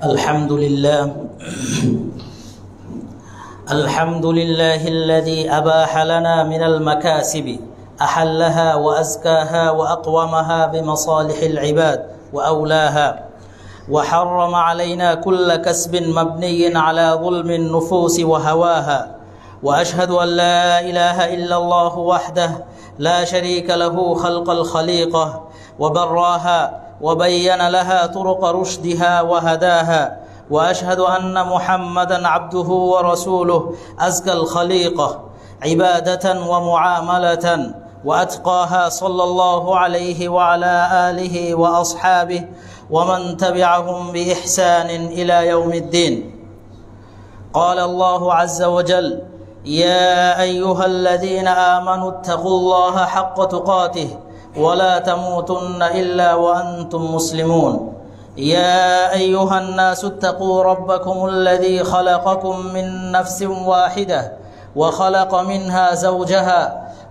الحمد لله الحمد لله الذي أباح لنا من المكاسب أحلها وأزكاها وأقومها بمصالح العباد وأولاها، وحرم علينا كل كسب مبني على ظلم النفوس وهواها، وأشهد أن لا إله إلا الله وحده لا شريك له خلق الخليقة وبراها وبين لها طرق رشدها وهداها، وأشهد أن محمدًا عبده ورسوله أزكى الخليقة عبادة ومعاملة، وأتقاها صلى الله عليه وعلى آله وأصحابه ومن تبعهم بإحسان إلى يوم الدين. قال الله عز وجل: يا أيها الذين آمنوا اتقوا الله حق تقاته ولا تموتن إلا وأنتم مسلمون. يا أيها الناس اتقوا ربكم الذي خلقكم من نفس واحدة وخلق منها زوجها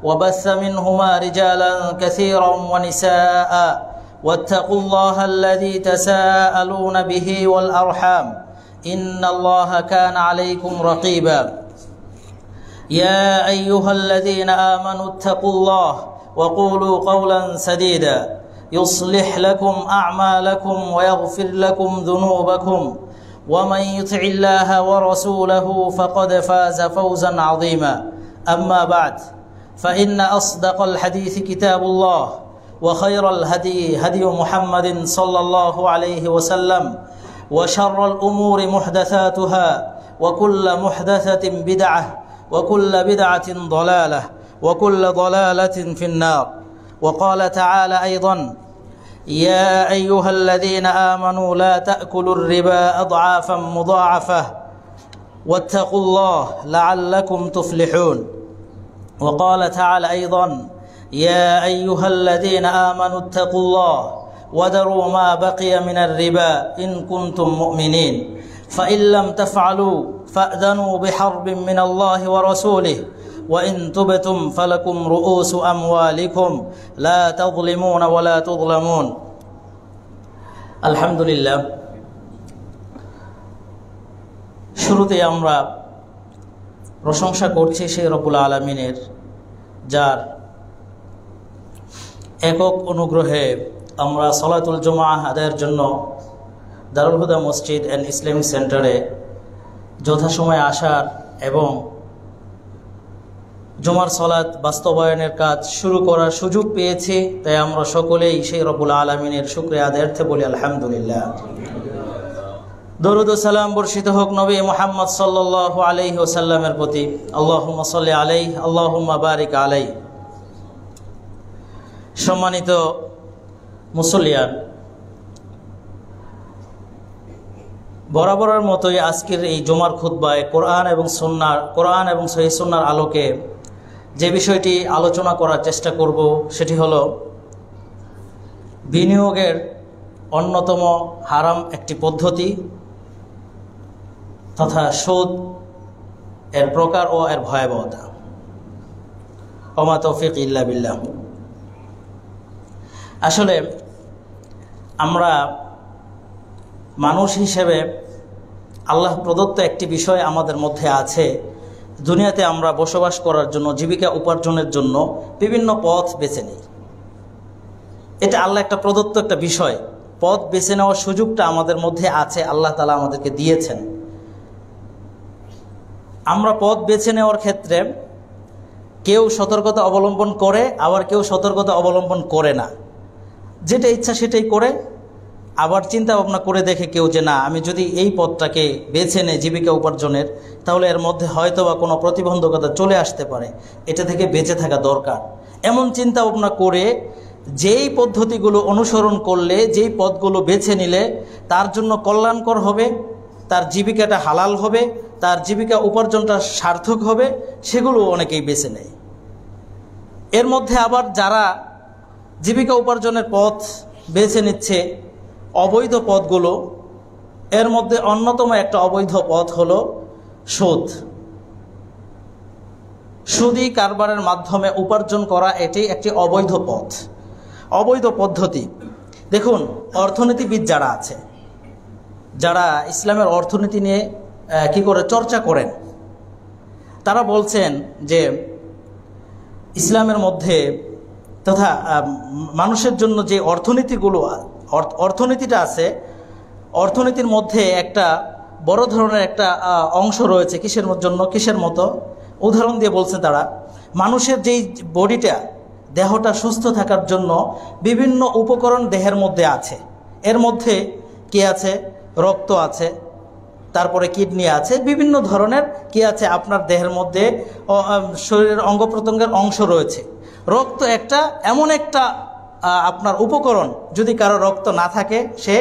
وبث منهما رجالا كثيرا ونساء، واتقوا الله الذي تساءلون به والأرحام إن الله كان عليكم رقيبا. يا أيها الذين آمنوا اتقوا الله وقولوا قولا سديدا يصلح لكم أعمالكم ويغفر لكم ذنوبكم، ومن يطع الله ورسوله فقد فاز فوزا عظيما. أما بعد، فإن أصدق الحديث كتاب الله، وخير الهدي هدي محمد صلى الله عليه وسلم، وشر الأمور محدثاتها، وكل محدثة بدعة، وكل بدعة ضلالة، وكل ضلالة في النار. وقال تعالى أيضا: يا أيها الذين آمنوا لا تأكلوا الربا أضعافا مضاعفة واتقوا الله لعلكم تفلحون. وقال تعالى أيضا: يا أيها الذين آمنوا اتقوا الله وذروا ما بقي من الربا إن كنتم مؤمنين، فإن لم تفعلوا فأذنوا بحرب من الله ورسوله، وإن تبتم فلكم رؤوس أموالكم لا تظلمون ولا تظلمون. আলহামদুলিল্লাহ, শুরুতে আমরা প্রশংসা করছি সেই রব্বুল আলামিনের, যার একক অনুগ্রহে আমরা সলাতুল জুমআহ আদায়ের জন্য দারুল হুদা মসজিদ অ্যান্ড ইসলামিক সেন্টারে যথাসময়ে আসার এবং জুমার সলাত বাস্তবায়নের কাজ শুরু করার সুযোগ পেয়েছি। তাই আমরা সকলেই সেই রব্বুল আলামিনের শুকরিয়া আদায়ার্থে বলি আলহামদুলিল্লাহ। দরুদ ও সালাম বর্ষিত হোক নবী মুহাম্মদ সাল্লাল্লাহু আলাইহি ওয়াসাল্লামের প্রতি। আল্লাহুম্মা সাল্লি আলাইহি আল্লাহুম্মা বারিক আলাইহি। সম্মানিত মুসল্লিয়ান, বরাবরের মতোই আজকের এই জুমার খুতবায় কোরআন এবং সহিহ সুন্নাহর আলোকে যে বিষয়টি আলোচনা করার চেষ্টা করব সেটি হলো বিনিয়োগের অন্যতম হারাম একটি পদ্ধতি তথা সুদ, এর প্রকার ও এর ভয়াবহতা। ওমা তৌফিক ইল্লা বিল্লাহ। আসলে আমরা মানুষ হিসেবে আল্লাহ প্রদত্ত একটি বিষয় আমাদের মধ্যে আছে। দুনিয়াতে আমরা বসবাস করার জন্য, জীবিকা উপার্জনের জন্য বিভিন্ন পথ বেছে নিই। এটা আল্লাহ একটা প্রদত্ত একটা বিষয়। পথ বেছে নেওয়ার সুযোগটা আমাদের মধ্যে আছে, আল্লাহ তাআলা আমাদেরকে দিয়েছেন। আমরা পথ বেছে নেওয়ার ক্ষেত্রে কেউ সতর্কতা অবলম্বন করে, আবার কেউ সতর্কতা অবলম্বন করে না। যেটা ইচ্ছা সেটাই করে, আবার চিন্তা ভাবনা করে দেখে কেউ যে না, আমি যদি এই পথটাকে বেছে নেই জীবিকা উপার্জনের, তাহলে এর মধ্যে হয়তো বা কোনো প্রতিবন্ধকতা চলে আসতে পারে, এটা থেকে বেঁচে থাকা দরকার। এমন চিন্তা ভাবনা করে যেই পদ্ধতিগুলো অনুসরণ করলে, যেই পথগুলো বেছে নিলে তার জন্য কল্যাণকর হবে, তার জীবিকাটা হালাল হবে, তার জীবিকা উপার্জনটা সার্থক হবে, সেগুলো অনেকেই বেছে নেয়। এর মধ্যে আবার যারা জীবিকা উপার্জনের পথ বেছে নিচ্ছে অবৈধ পথগুলো, এর মধ্যে অন্যতম একটা অবৈধ পথ হলো সুদ। সুদী কারবারের মাধ্যমে উপার্জন করা এটি একটি অবৈধ পথ, অবৈধ পদ্ধতি। দেখুন, অর্থনীতিবিদ যারা আছে যারা ইসলামের অর্থনীতি নিয়ে কি করে চর্চা করেন, তারা বলছেন যে ইসলামের মধ্যে তথা মানুষের জন্য যে অর্থনীতিটা আছে, অর্থনীতির মধ্যে একটা বড় ধরনের একটা অংশ রয়েছে। কিসের জন্য, কিসের মতো উদাহরণ দিয়ে বলছে তারা, মানুষের যেই বডিটা, দেহটা সুস্থ থাকার জন্য বিভিন্ন উপকরণ দেহের মধ্যে আছে। এর মধ্যে কি আছে? রক্ত আছে, তারপরে কিডনি আছে, বিভিন্ন ধরনের কি আছে আপনার দেহের মধ্যে, শরীরের অঙ্গ প্রত্যঙ্গের অংশ রয়েছে। রক্ত একটা এমন একটা আপনার উপকরণ, যদি কারো রক্ত না থাকে সে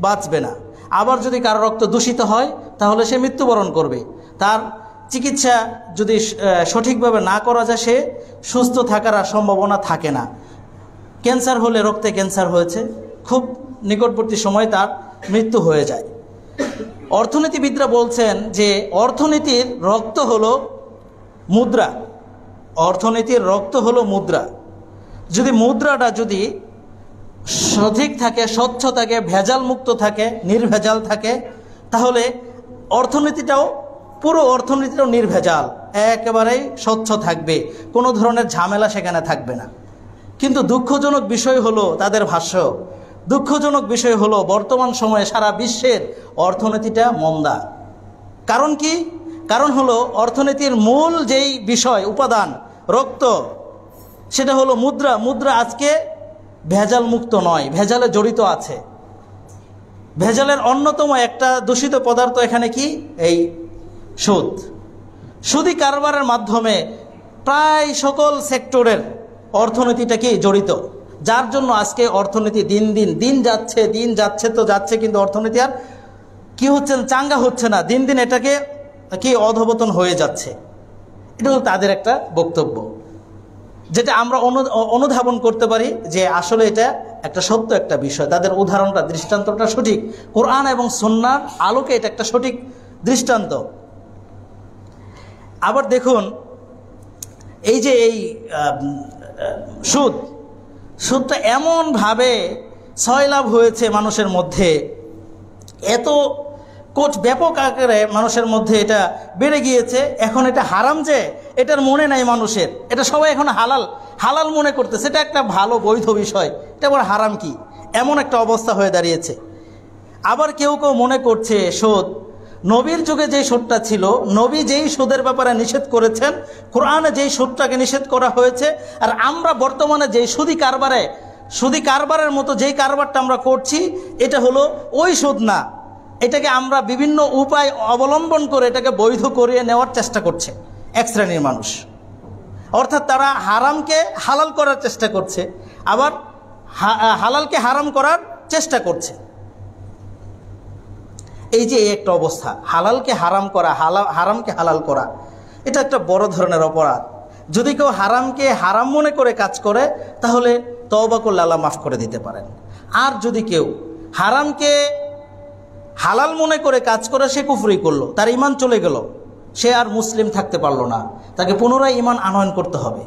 বাঁচবে না। আবার যদি কারো রক্ত দূষিত হয় তাহলে সে মৃত্যুবরণ করবে। তার চিকিৎসা যদি সঠিকভাবে না করা যায় সে সুস্থ থাকার আর সম্ভাবনা থাকে না। ক্যান্সার হলে, রক্তে ক্যান্সার হয়েছে, খুব নিকটবর্তী সময়ে তার মৃত্যু হয়ে যায়। অর্থনীতিবিদরা বলছেন যে অর্থনীতির রক্ত হলো মুদ্রা, অর্থনীতির রক্ত হলো মুদ্রা। যদি মুদ্রাটা যদি সঠিক থাকে, স্বচ্ছ থাকে, ভেজাল মুক্ত থাকে, নির্ভেজাল থাকে, তাহলে অর্থনীতিটাও, পুরো অর্থনীতিটাও নির্ভেজাল, একেবারেই স্বচ্ছ থাকবে, কোনো ধরনের ঝামেলা সেখানে থাকবে না। কিন্তু দুঃখজনক বিষয় হলো তাদের ভাষ্য, দুঃখজনক বিষয় হলো বর্তমান সময়ে সারা বিশ্বের অর্থনীতিটা মন্দা। কারণ কি? কারণ হলো অর্থনীতির মূল যেই বিষয়, উপাদান, রক্ত, সেটা হলো মুদ্রা। মুদ্রা আজকে ভেজাল মুক্ত নয়, ভেজালে জড়িত আছে। ভেজালের অন্যতম একটা দূষিত পদার্থ এখানে কি? এই সুদ। সুদি কারবারের মাধ্যমে প্রায় সকল সেক্টরের অর্থনীতিটা কি জড়িত, যার জন্য আজকে অর্থনীতি দিন যাচ্ছে তো যাচ্ছে, কিন্তু অর্থনীতি আর কি হচ্ছে, চাঙ্গা হচ্ছে না, দিন দিন এটাকে কি অধঃপতন হয়ে যাচ্ছে। এটা হলো তাদের একটা বক্তব্য, যেটা আমরা অনুধাবন করতে পারি যে আসলে এটা একটা সত্য একটা বিষয়। তাদের উদাহরণটা, দৃষ্টান্তটা সঠিক, কোরআন এবং সুন্নাহর আলোকে এটা একটা সঠিক দৃষ্টান্ত। আবার দেখুন, এই যে এই সুদটা এমনভাবে ছয়লাভ হয়েছে মানুষের মধ্যে, এত ব্যাপক আকারে মানুষের মধ্যে এটা বেড়ে গিয়েছে। এখন এটা হারাম, যে এটার মনে নাই মানুষের, এটা সবাই এখন হালাল মনে করতেছে, এটা একটা ভালো বৈধ বিষয়, এটা আবার হারাম কি, এমন একটা অবস্থা হয়ে দাঁড়িয়েছে। আবার কেউ কেউ মনে করছে সুদ নবীর যুগে যেই সুদটা ছিল, নবী যেই সুদের ব্যাপারে নিষেধ করেছেন, কোরআনে যেই সুদটাকে নিষেধ করা হয়েছে, আর আমরা বর্তমানে যেই সুদি কারবারের মতো যেই কারবারটা আমরা করছি, এটা হলো ওই সুদ না। এটাকে আমরা বিভিন্ন উপায় অবলম্বন করে এটাকে বৈধ করিয়ে নেওয়ার চেষ্টা করছে এক শ্রেণীর মানুষ। অর্থাৎ তারা হারামকে হালাল করার চেষ্টা করছে, আবার হালালকে হারাম করার চেষ্টা করছে। এই যে একটা অবস্থা, হালালকে হারাম করা, হারামকে হালাল করা, এটা একটা বড় ধরনের অপরাধ। যদি কেউ হারামকে হারাম মনে করে কাজ করে তাহলে তওবা করলে আল্লাহ মাফ করে দিতে পারেন। আর যদি কেউ হারামকে হালাল মনে করে কাজ করে, সে কুফরি করলো, তার ঈমান চলে গেল, সে আর মুসলিম থাকতে পারলো না, তাকে পুনরায় ঈমান আনয়ন করতে হবে।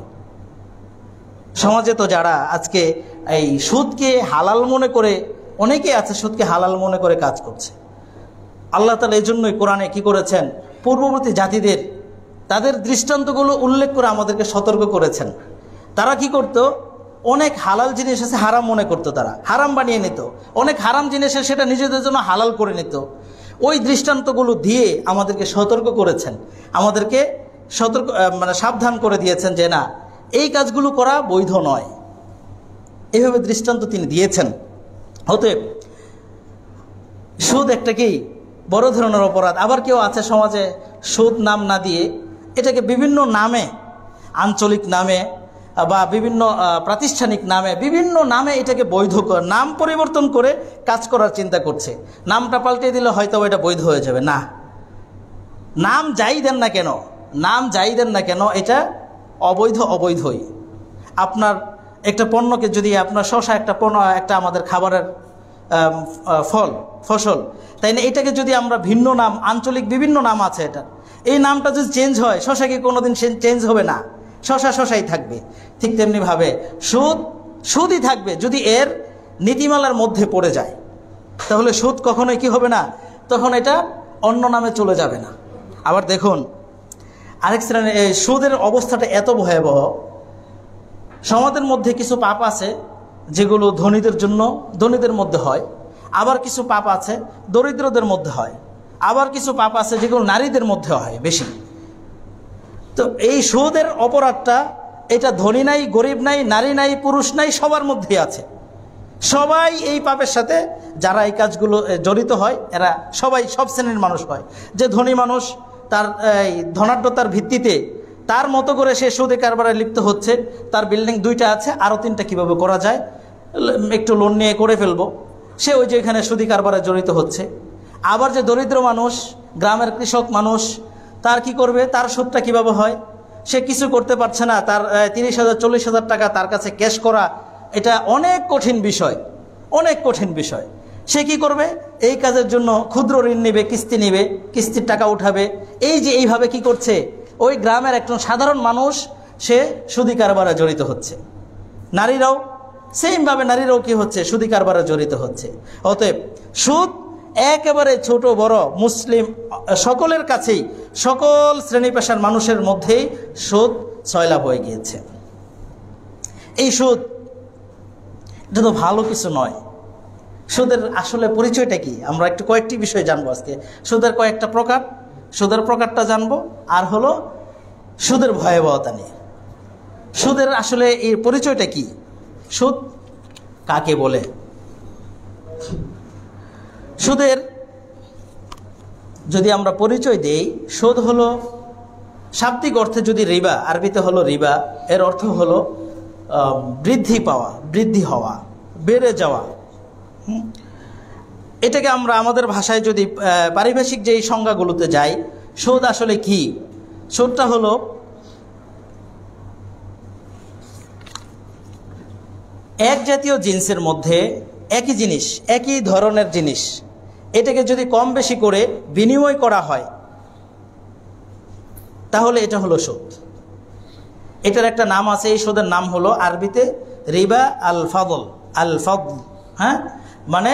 সমাজে তো যারা আজকে এই সুদকে হালাল মনে করে, অনেকে আছে সুদকে হালাল মনে করে কাজ করছে। আল্লাহ তাআলা এই জন্যই কোরআনে কি করেছেন, পূর্ববর্তী জাতিদের তাদের দৃষ্টান্তগুলো উল্লেখ করে আমাদেরকে সতর্ক করেছেন। তারা কি করত, অনেক হালাল জিনিস আছে হারাম মনে করতো, তারা হারাম বানিয়ে নিত, অনেক হারাম জিনিস সেটা নিজেদের জন্য হালাল করে নিত। ওই দৃষ্টান্তগুলো দিয়ে আমাদেরকে সতর্ক করেছেন, আমাদেরকে সাবধান করে দিয়েছেন যে না, এই কাজগুলো করা বৈধ নয়। এইভাবে দৃষ্টান্ত তিনি দিয়েছেন। অতএব সুদ একটা কি বড় ধরনের অপরাধ। আবার কেউ আছে সমাজে সুদ নাম না দিয়ে এটাকে বিভিন্ন নামে, আঞ্চলিক নামে বা বিভিন্ন প্রাতিষ্ঠানিক নামে, বিভিন্ন নামে এটাকে বৈধ নাম পরিবর্তন করে কাজ করার চিন্তা করছে। নামটা পাল্টে দিলে হয়তো এটা বৈধ হয়ে যাবে। না, নাম যাই দেন না কেন এটা অবৈধই। আপনার একটা পণ্যকে যদি আপনার শসা একটা পণ্য, একটা আমাদের খাবারের ফসল, তাই না, এটাকে যদি আমরা ভিন্ন নাম, আঞ্চলিক বিভিন্ন নাম আছে এটা, এই নামটা যদি চেঞ্জ হয়, শসা কি কোনোদিন চেঞ্জ হবে না, শসাই থাকবে। ঠিক তেমনিভাবে সুদই থাকবে যদি এর নীতিমালার মধ্যে পড়ে যায়। তাহলে সুদ কখনোই কি হবে না, তখন এটা অন্য নামে চলে যাবে না। আবার দেখুন আরেক শ্রেণীর সুদের অবস্থাটা এত ভয়াবহ, সমাজের মধ্যে কিছু পাপ আছে যেগুলো ধনীদের জন্য ধনীদের মধ্যে হয়, আবার কিছু পাপ আছে দরিদ্রদের মধ্যে হয়, আবার কিছু পাপ আছে যেগুলো নারীদের মধ্যে হয় বেশি। তো এই সুদের অপরাধটা এটা ধনী নাই, গরিব নাই, নারী নাই, পুরুষ নাই, সবার মধ্যেই আছে। সবাই এই পাপের সাথে, যারা এই কাজগুলো জড়িত হয় এরা সবাই সব শ্রেণীর মানুষ হয়। যে ধনী মানুষ তার এই ধনাঢ্যতার ভিত্তিতে তার মতো করে সে সুদে কারবারে লিপ্ত হচ্ছে, তার বিল্ডিং 2টা আছে, আরও 3টা কীভাবে করা যায়, একটু লোন নিয়ে করে ফেলবো, সে ওই যে এখানে সুদি কারবারে জড়িত হচ্ছে। আবার যে দরিদ্র মানুষ, গ্রামের কৃষক মানুষ, তার কি করবে, তার সুদটা কীভাবে হয়, সে কিছু করতে পারছে না, তার 30,000 40,000 টাকা তার কাছে ক্যাশ করা এটা অনেক কঠিন বিষয়, অনেক কঠিন বিষয়। সে কি করবে, এই কাজের জন্য ক্ষুদ্র ঋণ নেবে, কিস্তি নেবে, কিস্তির টাকা উঠাবে। এই যে এইভাবে কি করছে, ওই গ্রামের একজন সাধারণ মানুষ সে সুদি কারবারে জড়িত হচ্ছে। নারীরাও সেমভাবে, নারীরাও কি হচ্ছে, সুদি কারবারে জড়িত হচ্ছে। অতএব সুদ একেবারে ছোট বড় মুসলিম সকলের কাছেই, সকল শ্রেণী পেশার মানুষের মধ্যেই সুদ সয়লাভ হয়ে গিয়েছে। এই সুদ এটা তো ভালো কিছু নয়। সুদের আসলে পরিচয়টা কি, আমরা একটু কয়েকটি বিষয় জানবো আজকে। সুদের কয়েকটা প্রকার, সুদের প্রকারটা জানবো, আর হলো সুদের ভয়াবহতা নিয়ে। সুদের আসলে এর পরিচয়টা কি, সুদ কাকে বলে। সুদের যদি আমরা পরিচয় দেই, সুদ হলো শাব্দিক অর্থে যদি রিবা, আরবিতে হলো রিবা, এর অর্থ হলো বৃদ্ধি পাওয়া, বৃদ্ধি হওয়া, বেড়ে যাওয়া। এটাকে আমরা আমাদের ভাষায় যদি পারিভাষিক যেই সংজ্ঞাগুলোতে যাই, সুদ আসলে কি, সুদটা হলো এক জাতীয় জিনিসের মধ্যে একই জিনিস, একই ধরনের জিনিস, এটাকে যদি কম বেশি করে বিনিময় করা হয় তাহলে এটা হলো সুদ। এটার একটা নাম আছে, এই সুদের নাম হলো আরবিতে রিবা আল ফাদল, আল ফাদল। হ্যাঁ, মানে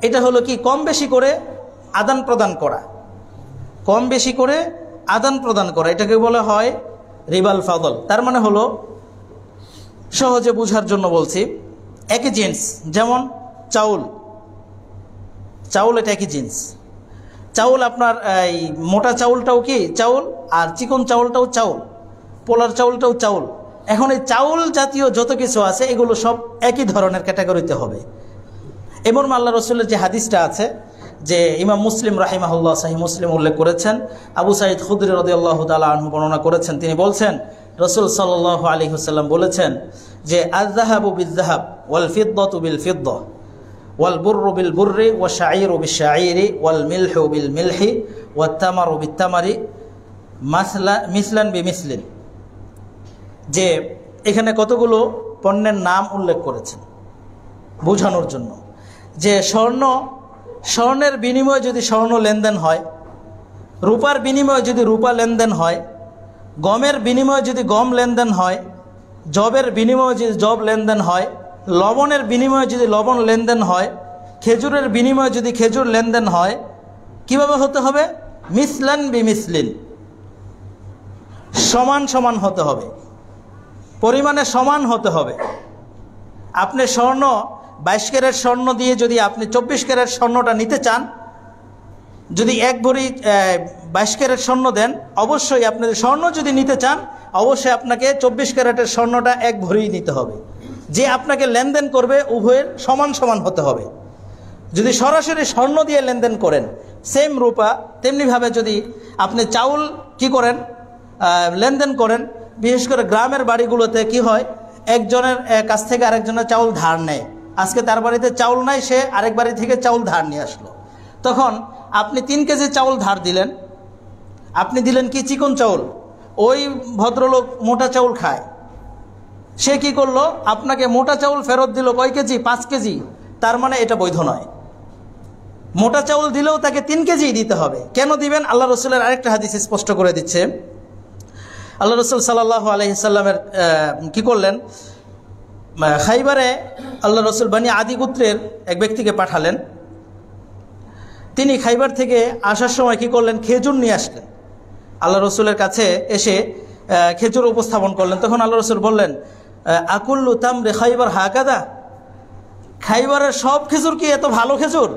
এটা হলো কি, কম বেশি করে আদান প্রদান করা, কম বেশি করে আদান প্রদান করা, এটাকে বলা হয় রিবাল ফাদল। তার মানে হলো, সহজে বোঝার জন্য বলছি, একই জিনিস, যেমন চাউল, চাউল এটা একই জিনিস। চাউল আপনার এই মোটা চাউলটাও কি চাউল, আর চিকন চাউলটাও চাউল, পোলার চাউলটাও চাউল। এখন এই চাউল জাতীয় যত কিছু আছে এগুলো সব একই ধরনের ক্যাটাগরিতে হবে। এবং আল্লাহ রসুলের যে হাদিসটা আছে, যে ইমাম মুসলিম রাহিমাহুল্লাহ সাহিহ মুসলিম উল্লেখ করেছেন, আবু সাঈদ খুদরি রাদিয়াল্লাহু তাআলা আনহু বর্ণনা করেছেন, তিনি বলছেন রসুল সাল্লাল্লাহু আলাইহি ওয়াসাল্লাম বলেছেন যে আয-যাহাবু বিয-যাহাব ওয়াল ফিদ্দাতু বিল ফিদ্দা ওয়াল বুররু বিল বুররি ওয়াশ শাঈরু বিশ শাঈরি ওয়াল মিলহু বিল মিলহি ওয়াত তামারু বিত তামারি মিসলান বিমিসলিন। যে এখানে কতগুলো পণ্যের নাম উল্লেখ করেছেন বোঝানোর জন্য, যে স্বর্ণের বিনিময়ে যদি স্বর্ণ লেনদেন হয়, রূপার বিনিময়ে যদি রূপা লেনদেন হয়, গমের বিনিময়ে যদি গম লেনদেন হয়, জবের বিনিময়ে যদি জব লেনদেন হয়, লবণের বিনিময়ে যদি লবণ লেনদেন হয়, খেজুরের বিনিময়ে যদি খেজুর লেনদেন হয়, কিভাবে হতে হবে, মিসলান বিমিসলিন, সমান সমান হতে হবে, পরিমাণে সমান হতে হবে। আপনি স্বর্ণ 22 ক্যারেট স্বর্ণ দিয়ে যদি আপনি 24 ক্যারেট স্বর্ণটা নিতে চান, যদি 1 ভরি 22 ক্যারেট স্বর্ণ দেন, অবশ্যই আপনি স্বর্ণ যদি নিতে চান অবশ্যই আপনাকে 24 ক্যারেটের স্বর্ণটা 1 ভরি নিতে হবে। যে আপনাকে লেনদেন করবে উভয়ের সমান সমান হতে হবে। যদি সরাসরি স্বর্ণ দিয়ে লেনদেন করেন সেম রূপা, তেমনিভাবে যদি আপনি চাউল কি করেন লেনদেন করেন, বিশেষ করে গ্রামের বাড়িগুলোতে কি হয়, একজনের কাছ থেকে আরেকজনের চাউল ধার নেয়। আজকে তার বাড়িতে চাউল নাই, সে আরেক বাড়ি থেকে চাউল ধার নিয়ে আসলো। তখন আপনি 3 কেজি চাউল ধার দিলেন, আপনি দিলেন কি চিকন চাউল, ওই ভদ্রলোক মোটা চাউল খায়, সে কি করলো, আপনাকে মোটা চাউল ফেরত দিল কয় কেজি, 5 কেজি। তার মানে এটা বৈধ নয়। মোটা চাউল দিলেও তাকে 3 কেজি দিতে হবে। কেন দিবেন, আল্লাহ রসুলের আরেকটা হাদিস স্পষ্ট করে দিচ্ছে। আল্লাহ রসুল সাল্লাল্লাহু আলাইহি সাল্লামের কি করলেন, খাইবারে আল্লাহ রসুল বানি আদি গোত্রের এক ব্যক্তিকে পাঠালেন। তিনি খাইবার থেকে আসার সময় কি করলেন, খেজুর নিয়ে আসলেন। আল্লাহ রসুলের কাছে এসে খেজুর উপস্থাপন করলেন। তখন আল্লাহ রসুল বললেন, আকুল্লু তামরে খাইবার হাকাদা, খাইবারের সব খেজুর কি এত ভালো খেজুর?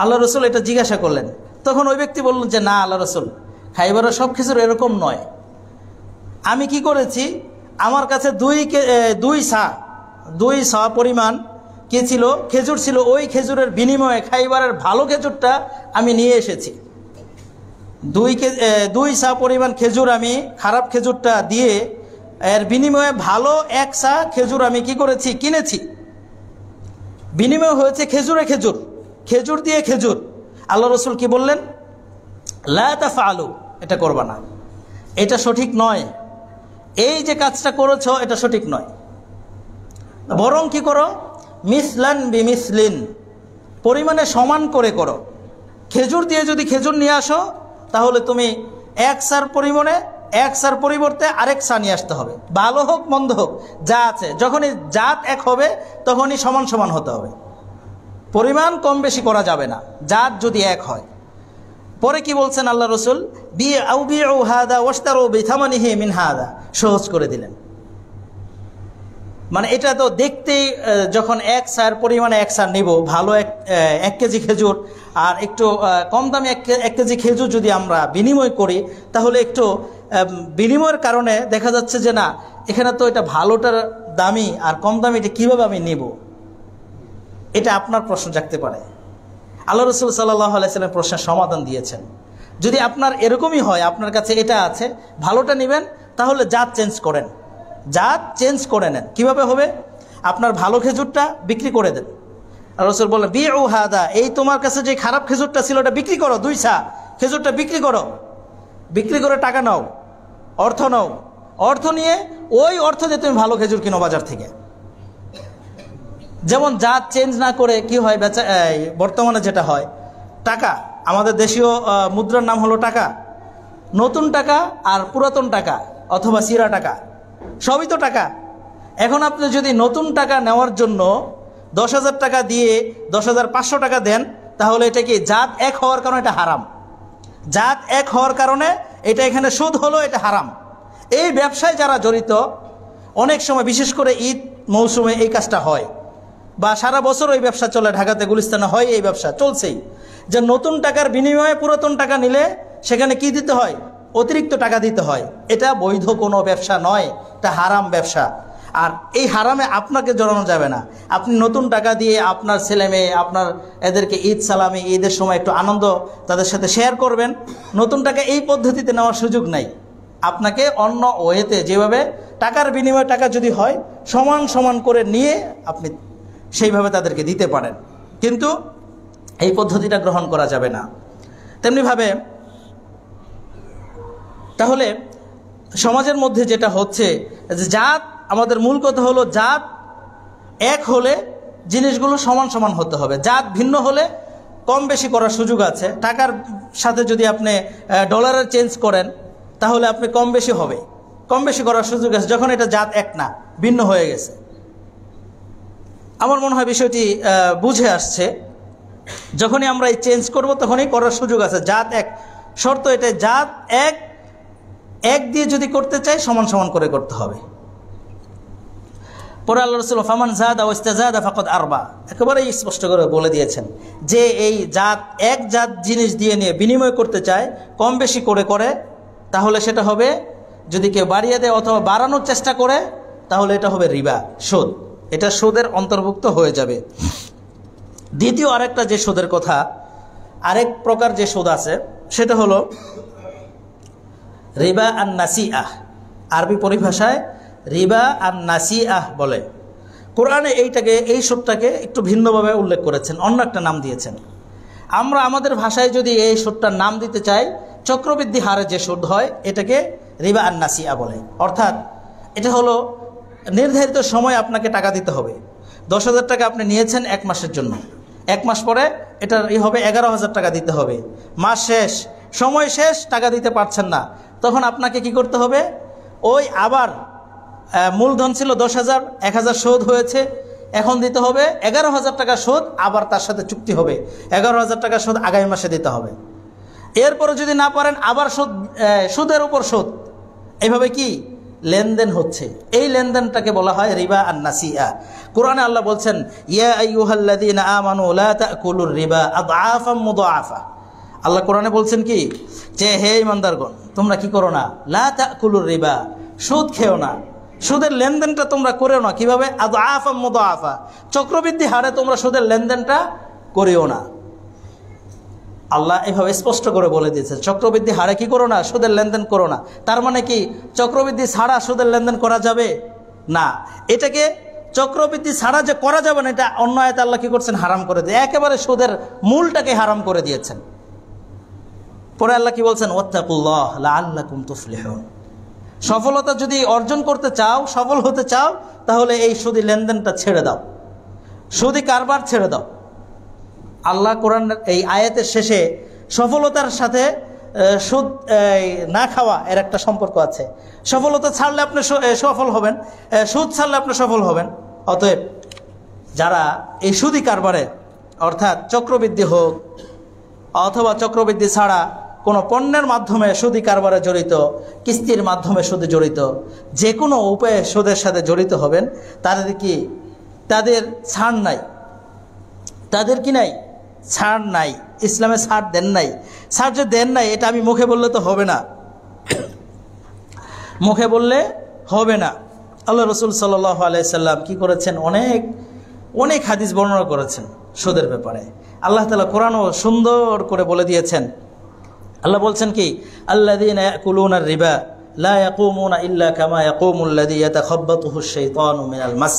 আল্লাহ রসুল এটা জিজ্ঞাসা করলেন। তখন ওই ব্যক্তি বললেন যে, না আল্লাহ রসুল, খাইবারের সব খেজুর এরকম নয়। আমি কি করেছি, আমার কাছে দুই সা পরিমাণ কি ছিল, খেজুর ছিল। ওই খেজুরের বিনিময়ে খাইবারের ভালো খেজুরটা আমি নিয়ে এসেছি। দুই সা পরিমাণ খেজুর আমি খারাপ খেজুরটা দিয়ে এর বিনিময়ে ভালো 1 সা খেজুর আমি কি করেছি, কিনেছি। বিনিময় হয়েছে খেজুরে খেজুর, খেজুর দিয়ে খেজুর। আল্লাহ রসুল কি বললেন, লা তাফআলু, এটা করবা না, এটা সঠিক নয়। এই যে কাজটা করেছো এটা সঠিক নয়। বরং কি করো, মিসলান বিমিসলিন, পরিমাণে সমান করে করো। খেজুর দিয়ে যদি খেজুর নিয়ে আসো, তাহলে তুমি 1 সার পরিমাণে 1 সার পরিবর্তে আরেক সা নিয়ে আসতে হবে। ভালো হোক মন্দ হোক, যা আছে, যখনই জাত এক হবে তখনই সমান সমান হতে হবে। পরিমাণ কম বেশি করা যাবে না, জাত যদি এক হয়। পরে কি বলছেন আল্লাহ রসুল, বিউ হাদা ওয়াশতারু বিথামানিহি মিন হাদা, সহজ করে দিলেন। মানে এটা তো দেখতেই, যখন 1 সার পরিমাণে 1 সার নিব, ভালো 1 কেজি খেজুর আর একটু কম দামি 1 কেজি খেজুর যদি আমরা বিনিময় করি, তাহলে একটু বিনিময়ের কারণে দেখা যাচ্ছে যে না, এখানে তো এটা ভালোটার দামি আর কম দামি, এটা কীভাবে আমি নিব, এটা আপনার প্রশ্ন জাগতে পারে। আল্লাহ রসুল সাল্লাল্লাহু আলাইহি সাল্লাম প্রশ্নের সমাধান দিয়েছেন। যদি আপনার এরকমই হয়, আপনার কাছে এটা আছে, ভালোটা নেবেন, তাহলে জাত চেঞ্জ করেন, জাত চেঞ্জ করে নেন। কীভাবে হবে, আপনার ভালো খেজুরটা বিক্রি করে দেন। রসুল বললেন, বিউ হাদা, এই তোমার কাছে যে খারাপ খেজুরটা ছিল ওটা বিক্রি করো, 2 সা খেজুরটা বিক্রি করো, বিক্রি করে টাকা নাও, অর্থ নাও, অর্থ নিয়ে ওই অর্থ দিয়ে তুমি ভালো খেজুর কিনো বাজার থেকে। যেমন জাত চেঞ্জ না করে কি হয়, বর্তমানে যেটা হয়, টাকা, আমাদের দেশীয় মুদ্রার নাম হলো টাকা, নতুন টাকা আর পুরাতন টাকা অথবা সিরা টাকা, সবই তো টাকা। এখন আপনি যদি নতুন টাকা নেওয়ার জন্য 10,000 টাকা দিয়ে 10,500 টাকা দেন, তাহলে এটা কি জাত এক হওয়ার কারণে এটা হারাম। জাত এক হওয়ার কারণে এটা এখানে সুদ হলো, এটা হারাম। এই ব্যবসায় যারা জড়িত, অনেক সময় বিশেষ করে ঈদ মৌসুমে এই কাজটা হয়, বা সারা বছর ওই ব্যবসা চলে, ঢাকাতে গুলিস্তানে হয় এই ব্যবসা, চলছেই। যে নতুন টাকার বিনিময়ে পুরাতন টাকা নিলে সেখানে কি দিতে হয়, অতিরিক্ত টাকা দিতে হয়। এটা বৈধ কোনো ব্যবসা নয়, এটা হারাম ব্যবসা। আর এই হারামে আপনাকে জড়ানো যাবে না। আপনি নতুন টাকা দিয়ে আপনার ছেলে মেয়ে, আপনার এদেরকে ঈদ সালামি, ঈদের সময় একটু আনন্দ তাদের সাথে শেয়ার করবেন। নতুন টাকা এই পদ্ধতিতে নেওয়ার সুযোগ নাই। আপনাকে অন্য ওয়েতে, যেভাবে টাকার বিনিময়ে টাকা যদি হয়, সমান সমান করে নিয়ে আপনি সেইভাবে তাদেরকে দিতে পারেন, কিন্তু এই পদ্ধতিটা গ্রহণ করা যাবে না। তেমনিভাবে তাহলে সমাজের মধ্যে যেটা হচ্ছে, যে জাত, আমাদের মূল কথা হলো জাত এক হলে জিনিসগুলো সমান সমান হতে হবে। জাত ভিন্ন হলে কম বেশি করার সুযোগ আছে। টাকার সাথে যদি আপনি ডলারের চেঞ্জ করেন, তাহলে আপনি কম বেশি হবে, কম বেশি করার সুযোগ আছে, যখন এটা জাত এক না, ভিন্ন হয়ে গেছে। আমার মনে হয় বিষয়টি বুঝে আসছে। যখনই আমরা এই চেঞ্জ করব, তখনই করার সুযোগ আছে। জাত এক, শর্ত এটা, জাত এক দিয়ে যদি করতে চাই, সমান সমান করে করতে হবে। পরে আল্লাহ রাসূল ফামান যাদা ওয়াস্তাযাদা ফাকাদ আরবা, একেবারে স্পষ্ট করে বলে দিয়েছেন যে এই জাত, এক জাত জিনিস দিয়ে নিয়ে বিনিময় করতে চায়, কম বেশি করে, তাহলে সেটা হবে, যদি কেউ বাড়িয়ে দেয় অথবা বাড়ানোর চেষ্টা করে, তাহলে এটা হবে রিবা, সুদ। এটা সুদের অন্তর্ভুক্ত হয়ে যাবে। দ্বিতীয় আরেকটা যে সুদের কথা, আরেক প্রকার যে সুদ আছে, সেটা হলো রিবা আন নাসিআহ। আরবি পরিভাষায় রিবা আন নাসিআহ বলে। কোরআনে এই সুদটাকে একটু ভিন্নভাবে উল্লেখ করেছেন, অন্য একটা নাম দিয়েছেন। আমরা আমাদের ভাষায় যদি এই সুদটার নাম দিতে চাই, চক্রবৃদ্ধি হারে যে সুদ হয়, এটাকে রিবা আন নাসিআহ বলে। অর্থাৎ এটা হলো নির্ধারিত সময় আপনাকে টাকা দিতে হবে। 10,000 টাকা আপনি নিয়েছেন 1 মাসের জন্য, 1 মাস পরে এটার হবে 11,000 টাকা দিতে হবে। মাস শেষ, সময় শেষ, টাকা দিতে পারছেন না, তখন আপনাকে কি করতে হবে, ওই আবার মূলধন ছিল 10,000, 1,000 শোধ হয়েছে, এখন দিতে হবে 11,000 টাকা সুদ, আবার তার সাথে চুক্তি হবে 11,000 টাকা সুদ আগামী মাসে দিতে হবে। এরপরে যদি না পারেন আবার সুদের উপর সুদ, এইভাবে কি লেনদেন হচ্ছে। এই লেনদেনটাকে বলা হয় রিবা আর নাসিআ। কোরআনে আল্লাহ বলছেন ইয়া আইয়ুহাল্লাযীনা আমানু লা তাকুলুর রিবা আদআফাম মুদাআফা। আল্লাহ কোরআনে বলছেন কি যে হে ঈমানদারগণ, তোমরা কি করো না, লা তাকুলুর রিবা, সুদ খেও না, সুদের লেনদেনটা তোমরা করেও না। কিভাবে? আদআফাম মুদাআফা, চক্রবৃদ্ধি হারে তোমরা সুদের লেনদেনটা করিও না। আল্লাহ এভাবে স্পষ্ট করে বলে দিয়েছে চক্রবৃদ্ধি হারে কি করো না, সুদের লেনদেন করো না। তার মানে কি চক্রবৃদ্ধি ছাড়া সুদের লেনদেন করা যাবে না? এটাকে চক্রবৃদ্ধি ছাড়া যে করা যাবে না, এটা অন্য আয়াতে আল্লাহ কি করছেন, হারাম করে দিয়ে একেবারে সুদের মূলটাকে হারাম করে দিয়েছেন। পরে আল্লাহ কি বলছেন, ওয়াত্তাকুল্লাহ লাআল্লাকুম তুফলিহুন। সফলতা যদি অর্জন করতে চাও, সফল হতে চাও, তাহলে এই সুদি লেনদেনটা ছেড়ে দাও, সুদি কারবার ছেড়ে দাও। আল্লাহ কোরআন এই আয়াতের শেষে সফলতার সাথে সুদ না খাওয়া এর একটা সম্পর্ক আছে। সফলতা ছাড়লে আপনি সফল হবেন, সুদ ছাড়লে আপনি সফল হবেন। অতএব যারা এই সুদি কারবারে অর্থাৎ চক্রবৃদ্ধি হোক অথবা চক্রবৃদ্ধি ছাড়া কোনো পণ্যের মাধ্যমে সুদি কারবারে জড়িত, কিস্তির মাধ্যমে সুদে জড়িত, যে কোনো উপায়ে সুদের সাথে জড়িত হবেন, তাদের ছাড় নাই, তাদের কি নাই, ছাড় নাই। ইসলামে ছাড় দেন নাই। ছাড় যে দেন নাই এটা আমি মুখে বললে তো হবে না, মুখে বললে হবে না। আল্লাহ রসুল সাল্লাল্লাহু আলাইহি সাল্লাম কি করেছেন, অনেক হাদিস বর্ণনা করেছেন সুদের ব্যাপারে। আল্লাহ তাআলা কোরআনও সুন্দর করে বলে দিয়েছেন। আল্লাহ বলছেন কি, আল্লাযীনা ইয়াকুলুনার রিবা লা ইয়াকুমুনা ইল্লা কামা ইয়াকুমুল্লাযী ইয়াতাখাব্বাতুহুশ শাইতানু মিনাল মাস।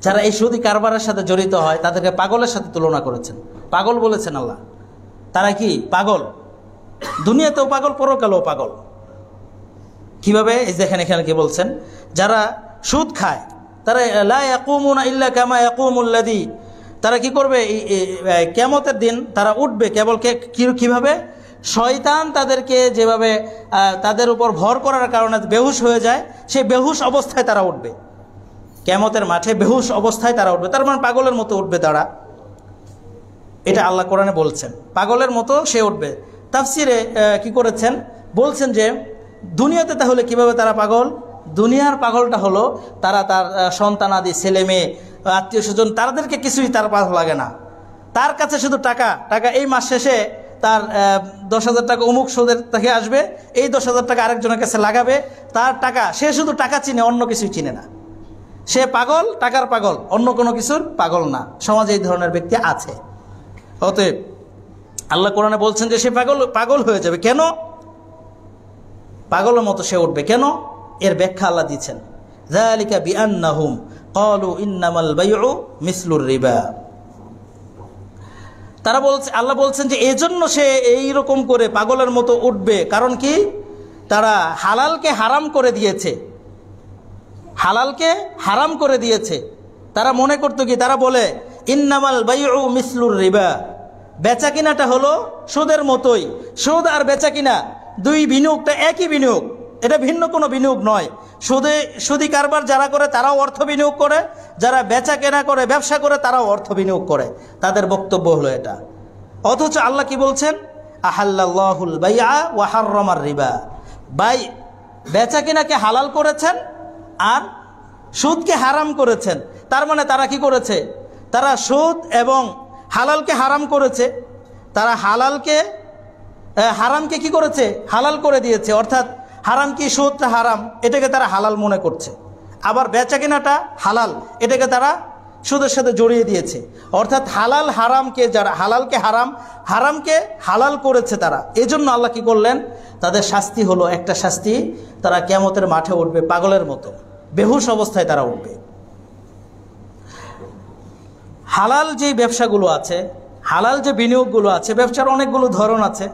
যারা এই সুদি কারবারের সাথে জড়িত হয় তাদেরকে পাগলের সাথে তুলনা করেছেন, পাগল বলেছেন আল্লাহ। তারা কি পাগল, দুনিয়াতেও পাগল, পরকালেও পাগল। কিভাবে? এই দেখেন এখানে কি বলছেন, যারা সুদ খায় তারা লা ইয়াকুমুনা ইল্লা কামা ইয়াকুমুল্লাযী, তারা কি করবে, কিয়ামতের দিন তারা উঠবে কেবল কিভাবে, শয়তান তাদেরকে যেভাবে তাদের উপর ভর করার কারণে বেহুশ হয়ে যায়, সেই বেহুশ অবস্থায় তারা উঠবে। কিয়ামতের মাঠে বেহুশ অবস্থায় তারা উঠবে, তার মানে পাগলের মতো উঠবে তারা। এটা আল্লাহ কোরআনে বলছেন, পাগলের মতো সে উঠবে। তাফসিরে কি করেছেন, বলছেন যে দুনিয়াতে তাহলে কিভাবে তারা পাগল, দুনিয়ার পাগলটা হলো তারা তার সন্তানাদি, ছেলে মেয়ে, আত্মীয় স্বজন, তাদেরকে কিছুই তার ভালো লাগে না। তার কাছে শুধু টাকা, এই মাস শেষে তার 10,000 টাকা অমুক সুদের থেকে আসবে, এই 10,000 টাকা আরেকজনের কাছে লাগাবে, তার টাকা, সে শুধু টাকা চিনে, অন্য কিছুই চিনে না। সে পাগল, টাকার পাগল, অন্য কোনো কিছুর পাগল না। সমাজে এই ধরনের ব্যক্তি আছে। অতএব আল্লাহ কোরআনে বলছেন যে সে পাগল হয়ে যাবে। কেন পাগলের মতো সে উঠবে, কেন? এর ব্যাখ্যা আল্লাহ দিচ্ছেন, যালিকা বিআন্নাহুম ক্বালু ইন্নামাল বাইউ মিসলুর রিবা। তারা বলছে, আল্লাহ বলছেন যে এজন্য সে এই রকম করে পাগলের মতো উঠবে। কারণ কি? তারা হালালকে হারাম করে দিয়েছে, হালালকে হারাম করে দিয়েছে। তারা মনে করতো কি, তারা বলে ইন্নামাল বাইউ মিসলুর রিবা, বেচা কিনাটা হলো সুদের মতোই। সুদ আর বেচা কিনা দুই বিনিয়োগটা একই বিনিয়োগ, এটা ভিন্ন কোনো বিনিয়োগ নয়। সুদি কারবার যারা করে তারাও অর্থ বিনিয়োগ করে, যারা বেচা কেনা করে, ব্যবসা করে, তারাও অর্থ বিনিয়োগ করে। তাদের বক্তব্য হলো এটা। অথচ আল্লাহ কি বলছেন, আহাল্লাল্লাহুল বাইআ ওয়া হাররামার রিবা, বেচা কিনাকে হালাল করেছেন আর সুদকে হারাম করেছেন। তার মানে তারা কি করেছে, তারা সুদ এবং হালালকে হারাম করেছে। তারা হারামকে কি করেছে, হালাল করে দিয়েছে। অর্থাৎ হারাম কি, সুদটা হারাম, এটাকে তারা হালাল মনে করছে। আবার বেচা কেনাটা হালাল, এটাকে তারা সুদের সাথে জড়িয়ে দিয়েছে। অর্থাৎ হালাল হারামকে, যারা হালালকে হারাম, হারামকে হালাল করেছে তারা। এজন্য আল্লাহ কি করলেন, তাদের শাস্তি হলো একটা শাস্তি, তারা কিয়ামতের মাঠে উঠবে পাগলের মতো, বেহুশ অবস্থায় তারা উঠবে। হালাল যে ব্যবসাগুলো আছে, হালাল যে বিনিয়োগগুলো আছে, ব্যবসার অনেকগুলো ধরন আছে।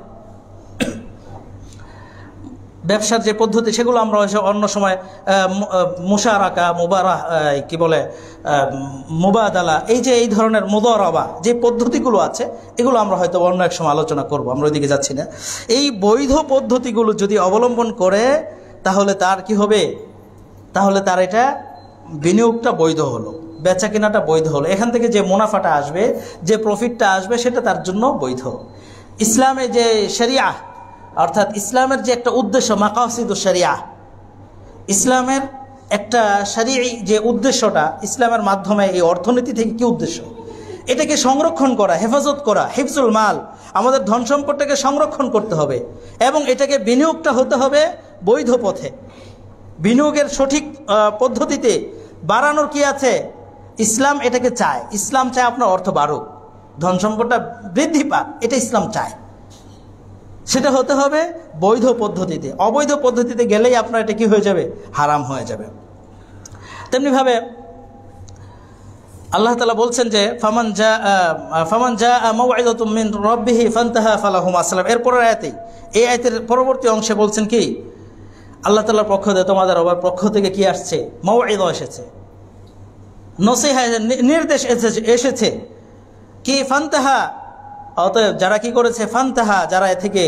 ব্যবসার যে পদ্ধতি সেগুলো আমরা অন্য সময় মুশারাকা, মুবাদালা, এই ধরনের মুদারাবা যে পদ্ধতিগুলো আছে, এগুলো আমরা হয়তো অন্য এক সময় আলোচনা করব, আমরা ওইদিকে যাচ্ছি না। এই বৈধ পদ্ধতিগুলো যদি অবলম্বন করে তাহলে তার কি হবে, তাহলে তার এটা বিনিয়োগটা বৈধ হলো। বেচা কেনাটা বৈধ হলো, এখান থেকে যে মুনাফাটা আসবে, যে প্রফিটটা আসবে, সেটা তার জন্য বৈধ। ইসলামে যে শরিয়া, অর্থাৎ ইসলামের যে একটা উদ্দেশ্য, মাকাসিদুশ শরিয়া, ইসলামের একটা শরীয়ী যে উদ্দেশ্যটা, ইসলামের মাধ্যমে এই অর্থনীতি থেকে কি উদ্দেশ্য, এটাকে সংরক্ষণ করা, হেফাজত করা, হিফজুল মাল, আমাদের ধন সম্পদটাকে সংরক্ষণ করতে হবে এবং এটাকে বিনিয়োগটা হতে হবে বৈধ পথে। বিনিয়োগের সঠিক পদ্ধতিতে বাড়ানোর কি আছে, ইসলাম এটাকে চায়। ইসলাম চায় আপনার অর্থ বাড়ুক, ধন সম্পদটা বৃদ্ধি পাক, এটা ইসলাম চায়। সেটা হতে হবে বৈধ পদ্ধতিতে। অবৈধ পদ্ধতিতে গেলেই আপনার এটা কি হয়ে যাবে, হারাম হয়ে যাবে। তেমনিভাবে আল্লাহ তাআলা বলছেন যে ফামান জা মাউইযাতুম মিন রাব্বিহি ফান্তাহা ফালাহু মা সালাফ। এরপরের আয়াতেই, এই আয়াতের পরবর্তী অংশে বলছেন কি, আল্লাহ তাআলার পক্ষ থেকে, তোমাদের রবের পক্ষ থেকে কি আসছে, মাউইযা এসেছে, নসিহা, নির্দেশ এসেছে কি, ফান্তাহা, অতএব যারা কি করেছে, ফান্তাহা, যারা এ থেকে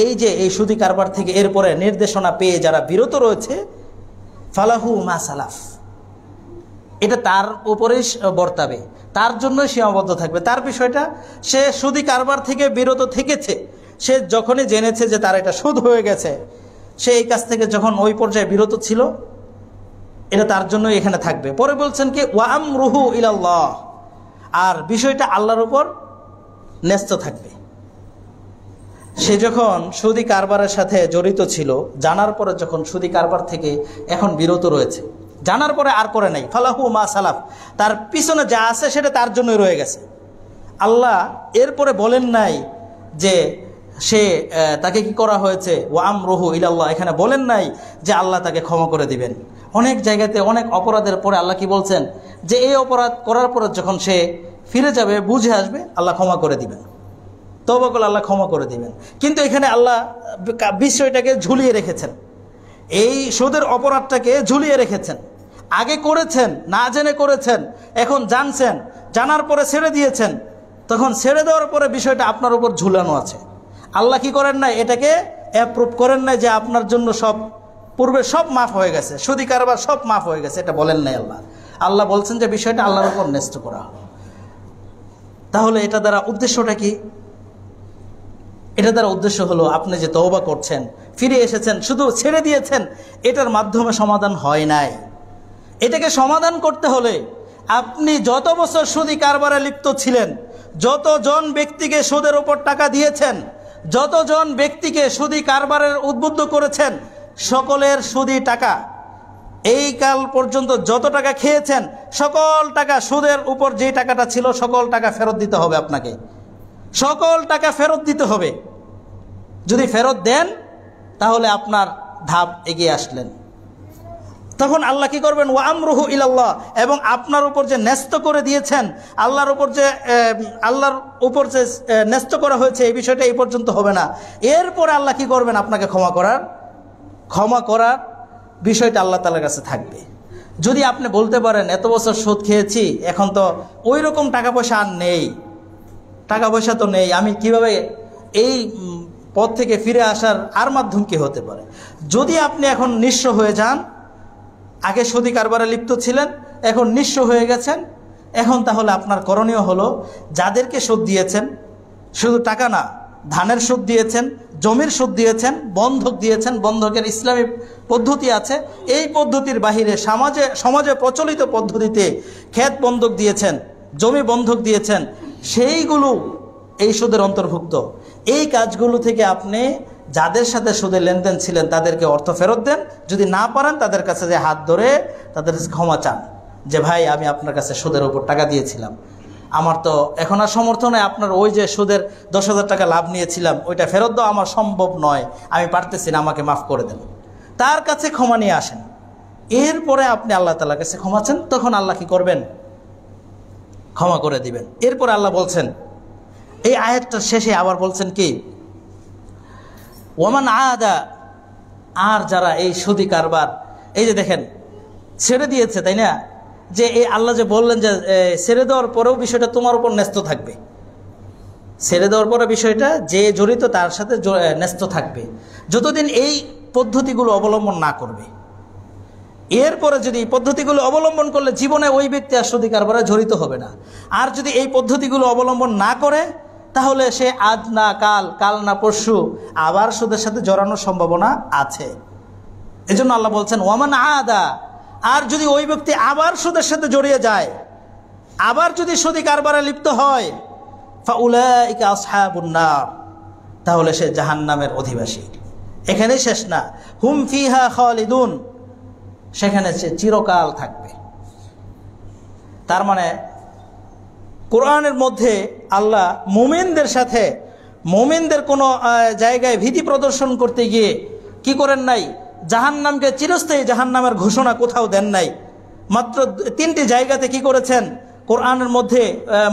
এই যে এই সুদি কারবার থেকে এরপরে নির্দেশনা পেয়ে যারা বিরত রয়েছে, ফালাহু মা সালাফ, এটা তার উপরেই বর্তাবে, তার জন্যই সীমাবদ্ধ থাকবে। তার বিষয়টা, সে সুদি কারবার থেকে বিরত থেকেছে, সে যখনই জেনেছে যে তার এটা সুদ হয়ে গেছে, সে এই কাজ থেকে যখন ওই পর্যায়ে বিরত ছিল, এটা তার জন্যই এখানে থাকবে। পরে বলছেন কি, ওয়া আমরুহু ইলাল্লাহ, আর বিষয়টা আল্লাহর উপর ন্যস্ত থাকবে। সে যখন সুদি কারবারের সাথে জড়িত ছিল, জানার পরে যখন সুদি কারবার থেকে এখন বিরত রয়েছে, জানার পরে আর করে নাই, ফালাহু মা সালাফ, তার পিছনে যা আছে সেটা তার জন্যই রয়ে গেছে। আল্লাহ এরপরে বলেন নাই যে সে তাকে কি করা হয়েছে, ওয়া আমরুহু ইলাল্লাহ, এখানে বলেন নাই যে আল্লাহ তাকে ক্ষমা করে দিবেন। অনেক জায়গাতে অনেক অপরাধের পরে আল্লাহ কি বলছেন, যে এই অপরাধ করার পরে যখন সে ফিরে যাবে, বুঝে আসবে, আল্লাহ ক্ষমা করে দিবেন, তওবা করলে আল্লাহ ক্ষমা করে দিবেন। কিন্তু এখানে আল্লাহ বিষয়টাকে ঝুলিয়ে রেখেছেন, এই সুদের অপরাধটাকে ঝুলিয়ে রেখেছেন। আগে করেছেন, না জেনে করেছেন, এখন জানছেন, জানার পরে ছেড়ে দিয়েছেন, তখন ছেড়ে দেওয়ার পরে বিষয়টা আপনার উপর ঝুলানো আছে। আল্লাহ কি করেন নাই, এটাকে অ্যাপ্রুভ করেন নাই যে আপনার জন্য সব পূর্বে সব মাফ হয়ে গেছে, সুদি কারবার সব মাফ হয়ে গেছে, এটা বলেন নাই আল্লাহ। আল্লাহ বলছেন যে বিষয়টা আল্লাহর উপর ন্যস্ত করা হলো। তাহলে এটা দ্বারা উদ্দেশ্যটা কি, এটা দ্বারা উদ্দেশ্য হলো আপনি যে তওবা করছেন, ফিরে এসেছেন, শুধু ছেড়ে দিয়েছেন, এটার মাধ্যমে সমাধান হয় নাই। এটাকে সমাধান করতে হলে আপনি যত বছর সুদি কারবারে লিপ্ত ছিলেন, যতজন ব্যক্তিকে সুদের উপর টাকা দিয়েছেন, যতজন ব্যক্তিকে সুদি কারবারের উদ্বুদ্ধ করেছেন, সকলের সুদি টাকা, এই কাল পর্যন্ত যত টাকা খেয়েছেন, সকল টাকা, সুদের উপর যে টাকাটা ছিল সকল টাকা ফেরত দিতে হবে আপনাকে, সকল টাকা ফেরত দিতে হবে। যদি ফেরত দেন তাহলে আপনার ধাপ এগিয়ে আসলেন। তখন আল্লাহ কি করবেন, ওয়া আমরুহু ইলাল্লাহ, এবং আপনার উপর যে ন্যস্ত করে দিয়েছেন, আল্লাহর উপর যে ন্যস্ত করা হয়েছে, এই বিষয়টা এই পর্যন্ত হবে না। এরপরে আল্লাহ কি করবেন, আপনাকে ক্ষমা করার বিষয়টা আল্লাহ তাআলার কাছে থাকবে। যদি আপনি বলতে পারেন এত বছর সুদ খেয়েছি, এখন তো ওই রকম টাকা পয়সা আর নেই, টাকা পয়সা তো নেই, আমি কিভাবে এই পথ থেকে ফিরে আসার আর মাধ্যম কি হতে পারে? যদি আপনি এখন নিঃস্ব হয়ে যান, আগে সুদি কারবারে লিপ্ত ছিলেন, এখন নিঃস্ব হয়ে গেছেন, এখন তাহলে আপনার করণীয় হলো, যাদেরকে সুদ দিয়েছেন, শুধু টাকা না, ধানের সুদ দিয়েছেন, জমির সুদ দিয়েছেন, বন্ধক দিয়েছেন, বন্ধকের ইসলামী পদ্ধতি আছে, এই পদ্ধতির বাহিরে সমাজে প্রচলিত পদ্ধতিতে ক্ষেত বন্ধক দিয়েছেন, জমি বন্ধক দিয়েছেন, সেইগুলো এই সুদের অন্তর্ভুক্ত। এই কাজগুলো থেকে আপনি যাদের সাথে সুদে লেনদেন ছিলেন তাদেরকে অর্থ ফেরত দেন। যদি না পারেন তাদের কাছে যে হাত ধরে তাদের কাছে ক্ষমা চান, যে ভাই আমি আপনার কাছে সুদের উপর টাকা দিয়েছিলাম, আমার তো এখন আর সমর্থ নয়, আপনার ওই যে সুদের 10,000 টাকা লাভ নিয়েছিলাম ওইটা ফেরত দেওয়া আমার সম্ভব নয়, আমি পারতেছি না, আমাকে মাফ করে দেন। তার কাছে ক্ষমা নিয়ে আসেন, এরপরে আপনি আল্লাহ তাআলার কাছে ক্ষমা চান, তখন আল্লাহ কি করবেন, ক্ষমা করে দিবেন। এরপরে আল্লাহ বলছেন, এই আয়াতটার শেষে আবার বলছেন কি, ওমান আদা, আর যারা এই সুদি কারবার, এই যে দেখেন ছেড়ে দিয়েছে, তাই না, যে এই আল্লাহ যে বললেন যে ছেড়ে দেওয়ার পরেও বিষয়টা তোমার উপর ন্যস্ত থাকবে, ছেড়ে দেওয়ার পরে বিষয়টা যে জড়িত তার সাথে ন্যস্ত থাকবে যতদিন এই পদ্ধতিগুলো অবলম্বন না করবে। এরপরে যদি এই পদ্ধতিগুলো অবলম্বন করলে জীবনে ওই ব্যক্তি আর সুদী কারবারে জড়িত হবে না। আর যদি এই পদ্ধতিগুলো অবলম্বন না করে তাহলে সে আজ না কাল, কাল না পরশু আবার সুদের সাথে জড়ানোর সম্ভাবনা আছে। এজন্য আল্লাহ বলছেন ওয়ামান আদা, আর যদি ওই ব্যক্তি আবার সুদের সাথে জড়িয়ে যায়, আবার যদি সুদী কারবারে লিপ্ত হয়, ফাউলাইকা আসহাবুন নার, তাহলে সে জাহান্নামের অধিবাসী। এখানেই শেষ না, হুম ফিহা খালিদুন, সেখানে সে চিরকাল থাকবে। তার মানে কোরআনের মধ্যে আল্লাহ মুমিনদের সাথে, মুমিনদের কোনো জায়গায় ভীতি প্রদর্শন করতে গিয়ে কি করেন নাই, জাহান্নামকে চিরস্থায়ী জাহান্নামের ঘোষণা কোথাও দেন নাই। মাত্র 3টি জায়গাতে কি করেছেন, কোরআনের মধ্যে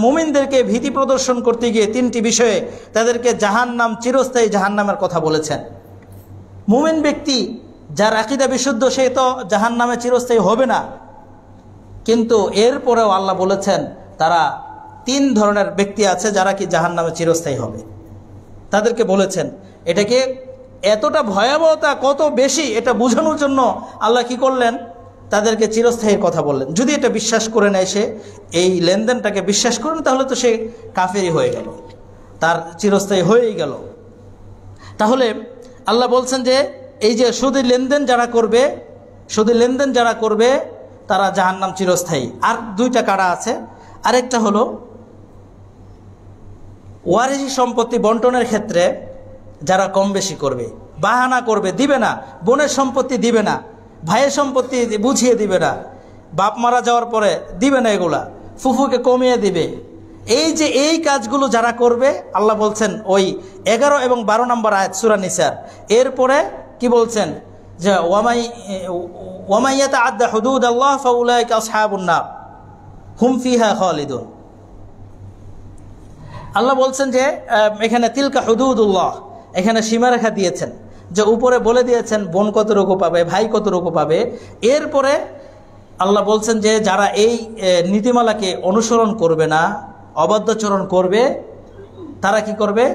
মুমিনদেরকে ভীতি প্রদর্শন করতে গিয়ে 3টি বিষয়ে তাদেরকে জাহান্নাম, চিরস্থায়ী জাহান্নামের কথা বলেছেন। মুমিন ব্যক্তি যার আকীদা বিশুদ্ধ সে তো জাহান্নামে চিরস্থায়ী হবে না, কিন্তু এরপরেও আল্লাহ বলেছেন তারা 3 ধরনের ব্যক্তি আছে যারা কি জাহান্নামে চিরস্থায়ী হবে। তাদেরকে বলেছেন, এটাকে এতটা ভয়াবহতা কত বেশি এটা বোঝানোর জন্য আল্লাহ কি করলেন, তাদেরকে চিরস্থায়ীর কথা বললেন। যদি এটা বিশ্বাস করে নেয়, সে এই লেনদেনটাকে বিশ্বাস করেন, তাহলে তো সে কাফেরই হয়ে গেল, তার চিরস্থায়ী হয়েই গেল। তাহলে আল্লাহ বলছেন যে এই যে সুদী লেনদেন যারা করবে, সুদী লেনদেন যারা করবে তারা জাহান্নাম চিরস্থায়ী। আর 2টা কারা আছে, আরেকটা হলো ওয়ারিসি সম্পত্তি বন্টনের ক্ষেত্রে যারা কম বেশি করবে, বাহানা করবে, দিবে না, বোনের সম্পত্তি দিবে না, ভাইয়ের সম্পত্তি বুঝিয়ে দিবে না, বাপ মারা যাওয়ার পরে দিবে না, এগুলা ফুফুকে কমিয়ে দিবে। এই যে এই কাজগুলো যারা করবে, আল্লাহ বলছেন ওই 11 এবং 12 নম্বর আয়াত সূরা নিসার, এরপরে কি বলছেন যে ওয়ামাই ইয়াতাআদ্দা হুদুদাল্লাহ ফাউলাইকা আসহাবুন নার হুম ফিহা খালিদুন। আল্লাহ বলছেন যে এখানে তিলকা হুদুদুল্লাহ, এখানে সীমারেখা দিয়েছেন, যে উপরে বলে দিয়েছেন বোন কতটুকু পাবে, ভাই কতটুকু পাবে। এরপরে আল্লাহ বলছেন যে যারা এই নীতিমালাকে অনুসরণ করবে না, অবাধ্যচরণ করবে, তারা কি করবে,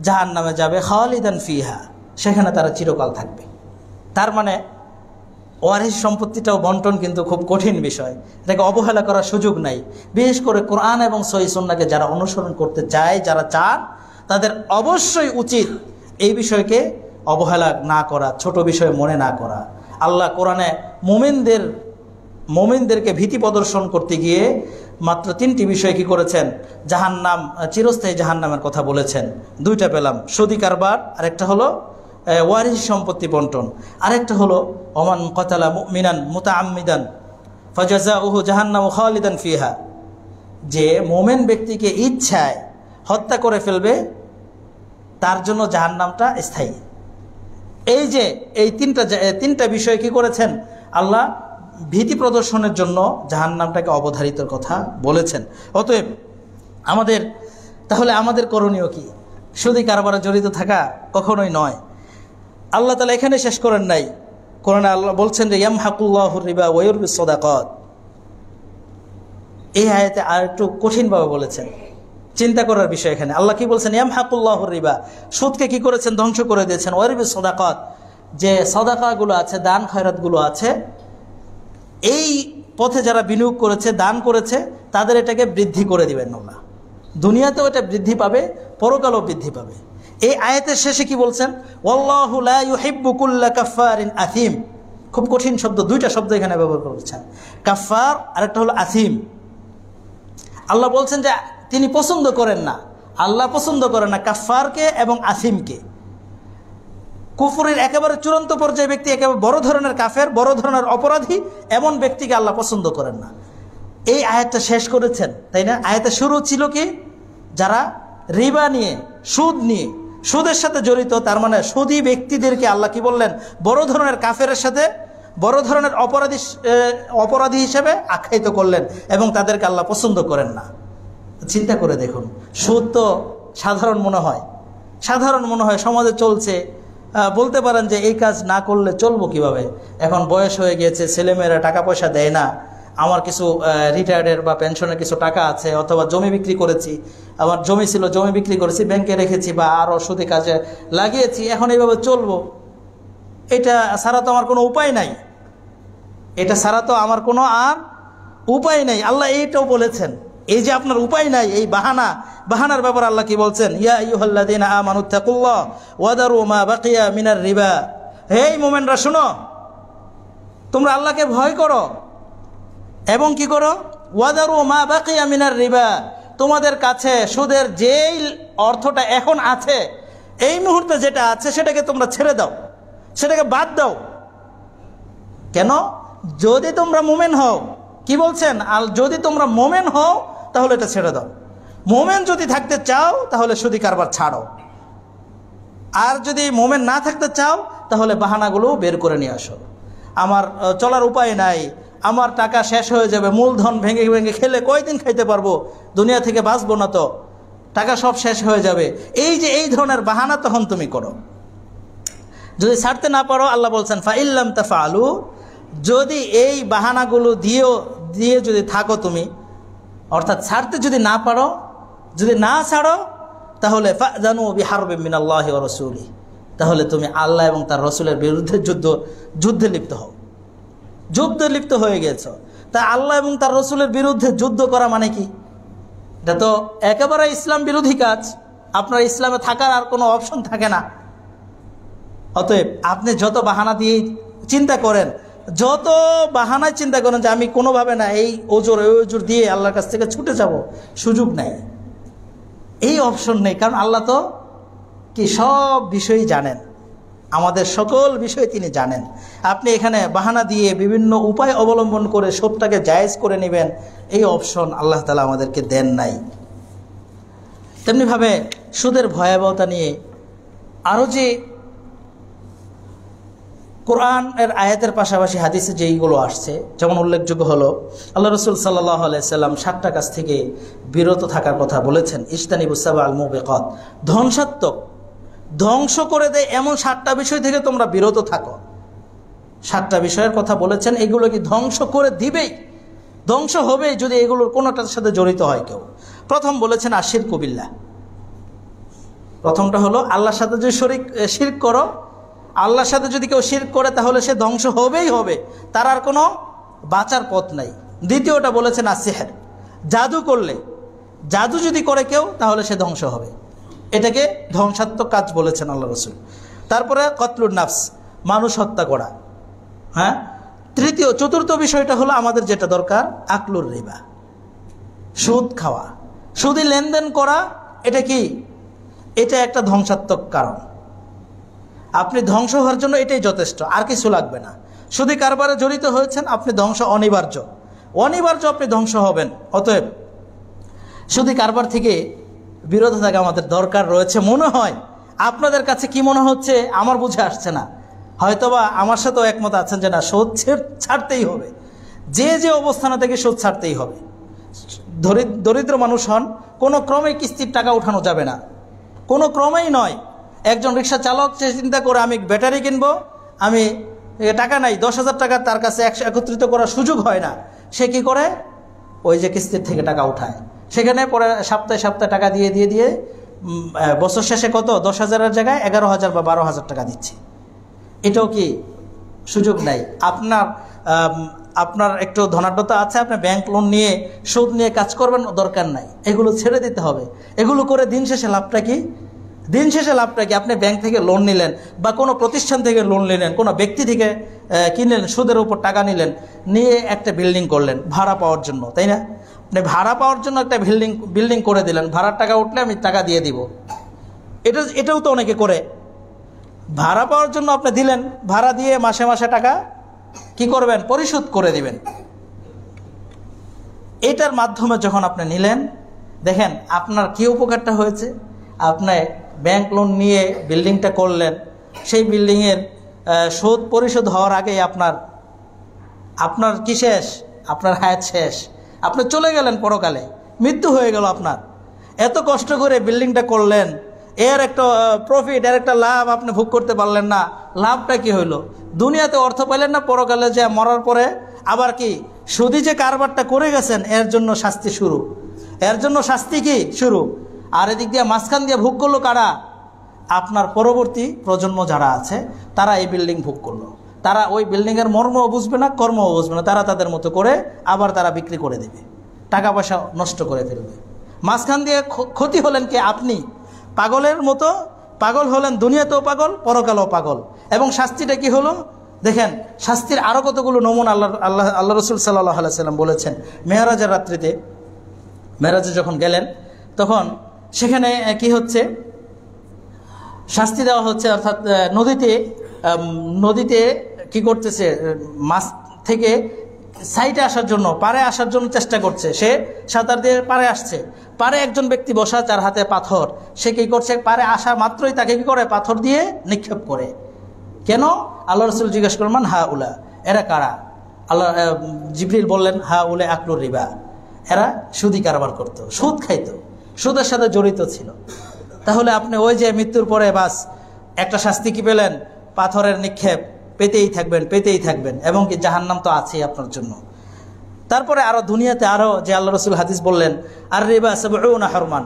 জাহান্নামে যাবে, খালিদান ফিহা, সেখানে তারা চিরকাল থাকবে। তার মানে ওয়ারিস সম্পত্তিটাও বন্টন কিন্তু খুব কঠিন বিষয়, এটাকে অবহেলা করার সুযোগ নাই। বিশেষ করে কোরআন এবং সহিহ সুন্নাহকে যারা অনুসরণ করতে চায়, যারা চান, তাদের অবশ্যই উচিত এই বিষয়কে অবহেলা না করা, ছোট বিষয় মনে না করা। আল্লাহ কোরআনে মুমিনদেরকে ভীতি প্রদর্শন করতে গিয়ে মাত্র 3টি বিষয় কি করেছেন, জাহান্নাম, চিরস্থায়ী জাহান্নামের কথা বলেছেন। 2টা পেলাম, সুদী কারবার, আরেকটা হলো ওয়ারিস সম্পত্তি বন্টন, আরেকটা হলো ওমান কতালা মুমিনান মুতাআম্মিদান ফাজাযাউহু জাহান্নামু খালিদান ফিহা, যে মুমিন ব্যক্তিকে ইচ্ছায় হত্যা করে ফেলবে তার জন্য জাহান্নামটা স্থায়ী। এই যে এই 3টা বিষয় কি করেছেন আল্লাহ, ভীতি প্রদর্শনের জন্য জাহান্নামটাকে অবধারিতর কথা বলেছেন। অতএব আমাদের করণীয় কি, সুদী কারবারে জড়িত থাকা কখনোই নয়। আল্লাহ তাআলা এখানে শেষ করেন নাই, কোরআনে আল্লাহ বলছেন যে ইয়ামহাকুল্লাহুর রিবা ওয়া ইউরবিস সাদাকাত। এই আয়াতে আর একটু কঠিনভাবে বলেছেন, চিন্তা করার বিষয়। এখানে আল্লাহ কি বলছেন, ইয়ামহাকুল্লাহুর রিবা, সুদকে কি করেছেন, ধ্বংস করে দিয়েছেন। ওয়া ইউরবিস সাদাকাত, যে সাদাকাগুলো আছে, দান খয়রাতগুলো আছে, এই পথে যারা বিনিয়োগ করেছে, দান করেছে, তাদের এটাকে বৃদ্ধি করে দিবেন আল্লাহ। দুনিয়াতেও এটা বৃদ্ধি পাবে, পরকালও বৃদ্ধি পাবে। এই আয়াতের শেষে কি বলছেন, ওয়াল্লাহু লা ইউহিব্বু কুল্লা কাফফারিন আথিম। খুব কঠিন শব্দ, 2টা শব্দ এখানে ব্যবহার করেছেন, কাফফার আর একটা হলো আথিম। আল্লাহ বলছেন যে তিনি পছন্দ করেন না, আল্লাহ পছন্দ করেন না কাফফারকে এবং আথিমকে। কুফরের একেবারে চূড়ান্ত পর্যায়ে ব্যক্তি, একেবারে বড় ধরনের কাফের, বড় ধরনের অপরাধী, এমন ব্যক্তিকে আল্লাহ পছন্দ করেন না। এই আয়াতটা শেষ করেছেন, তাই না? আয়াতের শুরু ছিল কি, যারা রিবা নিয়ে, সুদ নিয়ে, সুদের সাথে জড়িত, তার মানে সুদী ব্যক্তিদেরকে আল্লাহ কি বললেন, বড় ধরনের কাফেরের সাথে বড় ধরনের অপরাধী হিসেবে আখ্যায়িত করলেন, এবং তাদেরকে আল্লাহ পছন্দ করেন না। চিন্তা করে দেখুন, সুদ তো সাধারণ মনে হয়, সমাজে চলছে, বলতে পারেন যে এই কাজ না করলে চলবো কিভাবে, এখন বয়স হয়ে গিয়েছে, ছেলেমেয়েরা টাকা পয়সা দেয় না, আমার কিছু রিটায়ার্ডের বা পেনশনের কিছু টাকা আছে, অথবা জমি বিক্রি করেছি, আমার জমি ছিল, জমি বিক্রি করেছি, ব্যাংকে রেখেছি বা আরও সুদী কাজে লাগিয়েছি, এখন এইভাবে চলবো, এটা ছাড়া তো আমার কোনো উপায় নাই। এটা ছাড়া তো আমার কোনো আর উপায় নেই। আল্লাহ এইটাও বলেছেন, এই যে আপনার উপায় নাই, এই বাহানার ব্যাপার আল্লাহ কি বলছেন, ইয়া আইয়ুহাল্লাযীনা আমানুত্তাকুল্লাহ ওয়াদারু মা বাকিয়া মিনার রিবা। হে মুমিনরা শোনো, তোমরা আল্লাহকে ভয় করো এবং কি করো, ওয়াদারু মা বাকিয়া মিনার রিবা, তোমাদের কাছে সুদের যেই অর্থটা এখন আছে, এই মুহূর্তে যেটা আছে সেটাকে তোমরা ছেড়ে দাও, সেটাকে বাদ দাও। কেন? যদি তোমরা মুমিন হও, কি বলছেন, যদি তোমরা মুমিন হও তাহলে এটা ছেড়ে দাও। মুমিন যদি থাকতে চাও তাহলে সুদি কারবার ছাড়ো, আর যদি মুমিন না থাকতে চাও তাহলে বাহানাগুলো বের করে নিয়ে আসো। আমার চলার উপায় নাই, আমার টাকা শেষ হয়ে যাবে, মূলধন ভেঙে ভেঙে খেলে কয়দিন খাইতে পারবো, দুনিয়া থেকে বাঁচবো না, তো টাকা সব শেষ হয়ে যাবে, এই যে এই ধরনের বাহানা তখন তুমি করো। যদি ছাড়তে না পারো, আল্লাহ বলছেন ফাইল্লাম তাফআলু, যদি এই বাহানাগুলো দিয়ে যদি থাকো তুমি, অর্থাৎ ছাড়তে যদি না পারো, যদি না ছাড়ো, তাহলে ফাযানু বিহারবিম মিনাল্লাহি ওয়া রাসূলিহি, তাহলে তুমি আল্লাহ এবং তার রসুলের বিরুদ্ধে যুদ্ধে লিপ্ত হও, যুদ্ধে লিপ্ত হয়ে গেছো। তা আল্লাহ এবং তার রসুলের বিরুদ্ধে যুদ্ধ করা মানে কি? এটা তো একেবারে ইসলাম বিরোধী কাজ। আপনার ইসলামে থাকার আর কোনো অপশন থাকে না। অতএব আপনি যত বাহানা দিয়ে চিন্তা করেন, যত বাহানায় চিন্তা করেন যে আমি কোনোভাবে না এই ওজোর ওই ওজোর দিয়ে আল্লাহর কাছ থেকে ছুটে যাব, সুযোগ নেই, এই অপশন নেই। কারণ আল্লাহ তো কি সব বিষয়ই জানেন, আমাদের সকল বিষয় তিনি জানেন। আপনি এখানে বাহানা দিয়ে বিভিন্ন উপায় অবলম্বন করে সবটাকে জায়েজ করে নেবেন, এই অপশন আল্লাহ তাআলা আমাদেরকে দেন নাই। তেমনিভাবে সুদের ভয়াবহতা নিয়ে আরও যে কোরআন এর আয়াতের পাশাপাশি হাদিসে যেইগুলো আসছে, যেমন উল্লেখযোগ্য হলো আল্লাহ রসুল সাল্লাল্লাহু আলাইহি সাল্লাম 7টা কাজ থেকে বিরত থাকার কথা বলেছেন। ইজতানিবুস সাবআল মুবিকাত, ধ্বংসাত্মক, ধ্বংস করে দেয় এমন 7টা বিষয় থেকে তোমরা বিরত থাকো। 7টা বিষয়ের কথা বলেছেন, এগুলো কি ধ্বংস করে দিবেই, ধ্বংস হবে যদি এগুলোর কোনোটার সাথে জড়িত হয় কেউ। প্রথম বলেছেন আশিরকু বিল্লাহ, প্রথমটা হলো আল্লাহর সাথে যদি শিরক করো, আল্লাহর সাথে যদি কেউ শিরক করে তাহলে সে ধ্বংস হবেই হবে, তার আর কোনো বাঁচার পথ নাই। দ্বিতীয়টা বলেছেন আসিহর, জাদু করলে, জাদু যদি করে কেউ তাহলে সে ধ্বংস হবে, এটাকে ধ্বংসাত্মক কাজ বলেছেন আল্লাহ রসুল। তারপরে কতলুন নাফস, মানুষ হত্যা করা। হ্যাঁ, চতুর্থ বিষয়টা হলো আমাদের যেটা দরকার, আকলুর রিবা, সুদ খাওয়া, সুদে লেনদেন করা। এটা কি? এটা একটা ধ্বংসাত্মক কারণ। আপনি ধ্বংস হওয়ার জন্য এটাই যথেষ্ট, আর কিছু লাগবে না। সুদী কারবারে জড়িত হয়েছেন, আপনি ধ্বংস অনিবার্য, আপনি ধ্বংস হবেন। অতএব সুদী কারবার থেকে বিরত থাকা আমাদের দরকার রয়েছে। মনে হয় আপনাদের কাছে কি মনে হচ্ছে আমার বুঝে আসছে না, হয়তোবা আমার সাথেও একমত আছেন যে না, সুদ ছাড়তেই হবে, যে অবস্থানে থেকে সুদ ছাড়তেই হবে। দরিদ্র মানুষ হন, কোনো ক্রমে কিস্তির টাকা উঠানো যাবে না, কোনো ক্রমেই নয়। একজন রিক্সা চালক সে চিন্তা করে আমি ব্যাটারি কিনবো, আমি টাকা নাই, 10,000 টাকা তার কাছে একত্রিত করার সুযোগ হয় না। সে কি করে, ওই যে কিস্তির থেকে টাকা উঠায়, সেখানে পরে সপ্তাহে টাকা দিয়ে বছর শেষে কত, 10,000-এর জায়গায় 11,000 বা 12,000 টাকা দিচ্ছে। এটাও কি সুযোগ নাই? আপনার একটু ধনাঢ্যতা আছে, আপনি ব্যাংক লোন নিয়ে সুদ নিয়ে কাজ করবেন, দরকার নাই, এগুলো ছেড়ে দিতে হবে। এগুলো করে দিন শেষে লাভটা কি? আপনি ব্যাংক থেকে লোন নিলেন বা কোনো প্রতিষ্ঠান থেকে লোন নিলেন, কোনো ব্যক্তি থেকে কিনলেন, সুদের উপর টাকা নিয়ে একটা বিল্ডিং করলেন ভাড়া পাওয়ার জন্য, তাই না? আপনি ভাড়া পাওয়ার জন্য একটা বিল্ডিং করে দিলেন, ভাড়ার টাকা উঠলে আমি টাকা দিয়ে দিব, এটাও তো অনেকে করে। ভাড়া পাওয়ার জন্য আপনি দিলেন, ভাড়া দিয়ে মাসে মাসে টাকা কি করবেন, পরিশোধ করে দিবেন। এটার মাধ্যমে যখন আপনি নিলেন, দেখেন আপনার কি উপকারটা হয়েছে। আপনি ব্যাংক লোন নিয়ে বিল্ডিংটা করলেন, সেই বিল্ডিংয়ের সুদ পরিশোধ হওয়ার আগেই আপনার কি শেষ, আপনার হায়াত শেষ, আপনি চলে গেলেন পরকালে, মৃত্যু হয়ে গেল আপনার। এত কষ্ট করে বিল্ডিংটা করলেন, এর একটা প্রফিট, এর একটা লাভ আপনি ভোগ করতে পারলেন না। লাভটা কি হইল? দুনিয়াতে অর্থ পাইলেন না, পরকালে যে মরার পরে আবার কি সুদি যে কারবারটা করে গেছেন, এর জন্য শাস্তি শুরু, শুরু। আর এদিক দিয়ে মাঝখান দিয়ে ভোগ করলো কারা? আপনার পরবর্তী প্রজন্ম যারা আছে, তারা এই বিল্ডিং ভোগ করলো, তারা ওই বিল্ডিংয়ের মর্মও বুঝবে না, কর্মও বুঝবে না, তারা তাদের মতো করে আবার তারা বিক্রি করে দেবে, টাকা পয়সা নষ্ট করে ফেলবে। মাঝখান দিয়ে ক্ষতি হলেন কে? আপনি। পাগলের মতো পাগল হলেন, দুনিয়াতেও পাগল, পরকালেও পাগল। এবং শাস্তিটা কি হলো দেখেন, শাস্তির আরও কতগুলো নমুনা আল্লাহ রসুল সাল্লাল্লাহু আলাইহি সাল্লাম বলেছেন। মেরাজের রাত্রিতে, মেরাজে যখন গেলেন তখন সেখানে কি হচ্ছে, শাস্তি দেওয়া হচ্ছে, অর্থাৎ নদীতে কি করতেছে, মাছ থেকে সাইডে আসার জন্য, পারে আসার জন্য চেষ্টা করছে, সে সাঁতার দিয়ে পারে আসছে। পারে একজন ব্যক্তি বসা, যার হাতে পাথর, সে কি করছে, পারে আসা মাত্রই তাকে কি করে, পাথর দিয়ে নিক্ষেপ করে। কেন? আল্লাহ রসুল জিজ্ঞেস করলেন, হা উলা, এরা কারা? জিবরিল বললেন, হা উলে আকলুর রিবা, এরা সুদি কারবার করত, সুদ খাইত, সুদের সাথে জড়িত ছিল। তাহলে আপনি ওই যে মৃত্যুর পরে বাস একটা শাস্তি কি পেলেন, পাথরের নিক্ষেপ, পেতেই থাকবেন, এবং কি জাহান্নাম তো আছেই আপনার জন্য। তারপরে আরো দুনিয়াতে আরো যে আল্লাহ রসুল হাদিস বললেন, আর রিবা সাবউনা হারমান,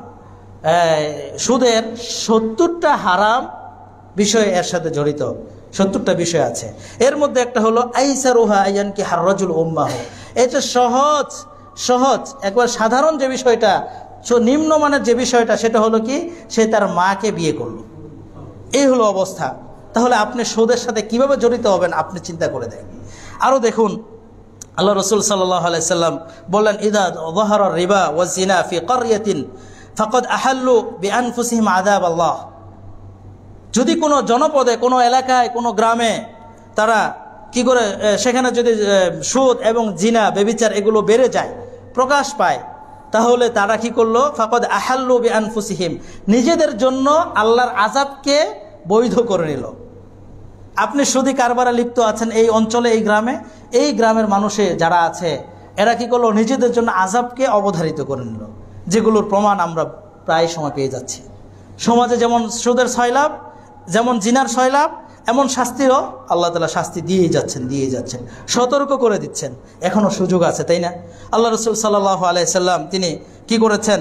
সুদের 70টা হারাম বিষয় এর সাথে জড়িত, 70টা বিষয় আছে। এর মধ্যে একটা হলো আইসারুহা আয়ান কি হাররাজুল উম্মাহ, এটা সহজ একবার সাধারণ যে বিষয়টা, নিম্নমানের যে বিষয়টা, সেটা হলো কি, সে তার মাকে বিয়ে করলো। এই হলো অবস্থা। তাহলে আপনি সুদের সাথে কিভাবে জড়িত হবেন আপনি চিন্তা করে দেখেন। আরও দেখুন, আল্লাহ রসুল সাল্লাল্লাহু আলাইহি সাল্লাম বললেন, ইদা যাহারা রিবা ওয়াজ জিনা ফি ক্বরিয়াতিন ফাকাদ আহাল্লু বিআনফুসিহিম আযাব আল্লাহ। যদি কোনো জনপদে, কোনো এলাকায়, কোনো গ্রামে তারা কি করে, সেখানে যদি সুদ এবং জিনা, ব্যভিচার এগুলো বেড়ে যায়, প্রকাশ পায়, তাহলে তারা কি করলো, ফাকাদ আহাল্লু বিআনফুসিহিম, নিজেদের জন্য আল্লাহর আযাবকে বৈধ করে নিল। আপনি সুদি কারবারে লিপ্ত আছেন এই অঞ্চলে, এই গ্রামের মানুষে যারা আছে, এরা কি করলো, নিজেদের জন্য আযাবকে অবধারিত করে নিল, যেগুলোর প্রমাণ আমরা প্রায় সময় পেয়ে যাচ্ছি। সমাজে যেমন সুদের সয়লাভ, যেমন জিনার সয়লাভ, এমন শাস্তিরও আল্লাহ তাআলা শাস্তি দিয়েই যাচ্ছেন, সতর্ক করে দিচ্ছেন, এখনো সুযোগ আছে, তাই না? আল্লাহ রসুল সাল্লাল্লাহু আলাইহি সাল্লাম তিনি কি করেছেন,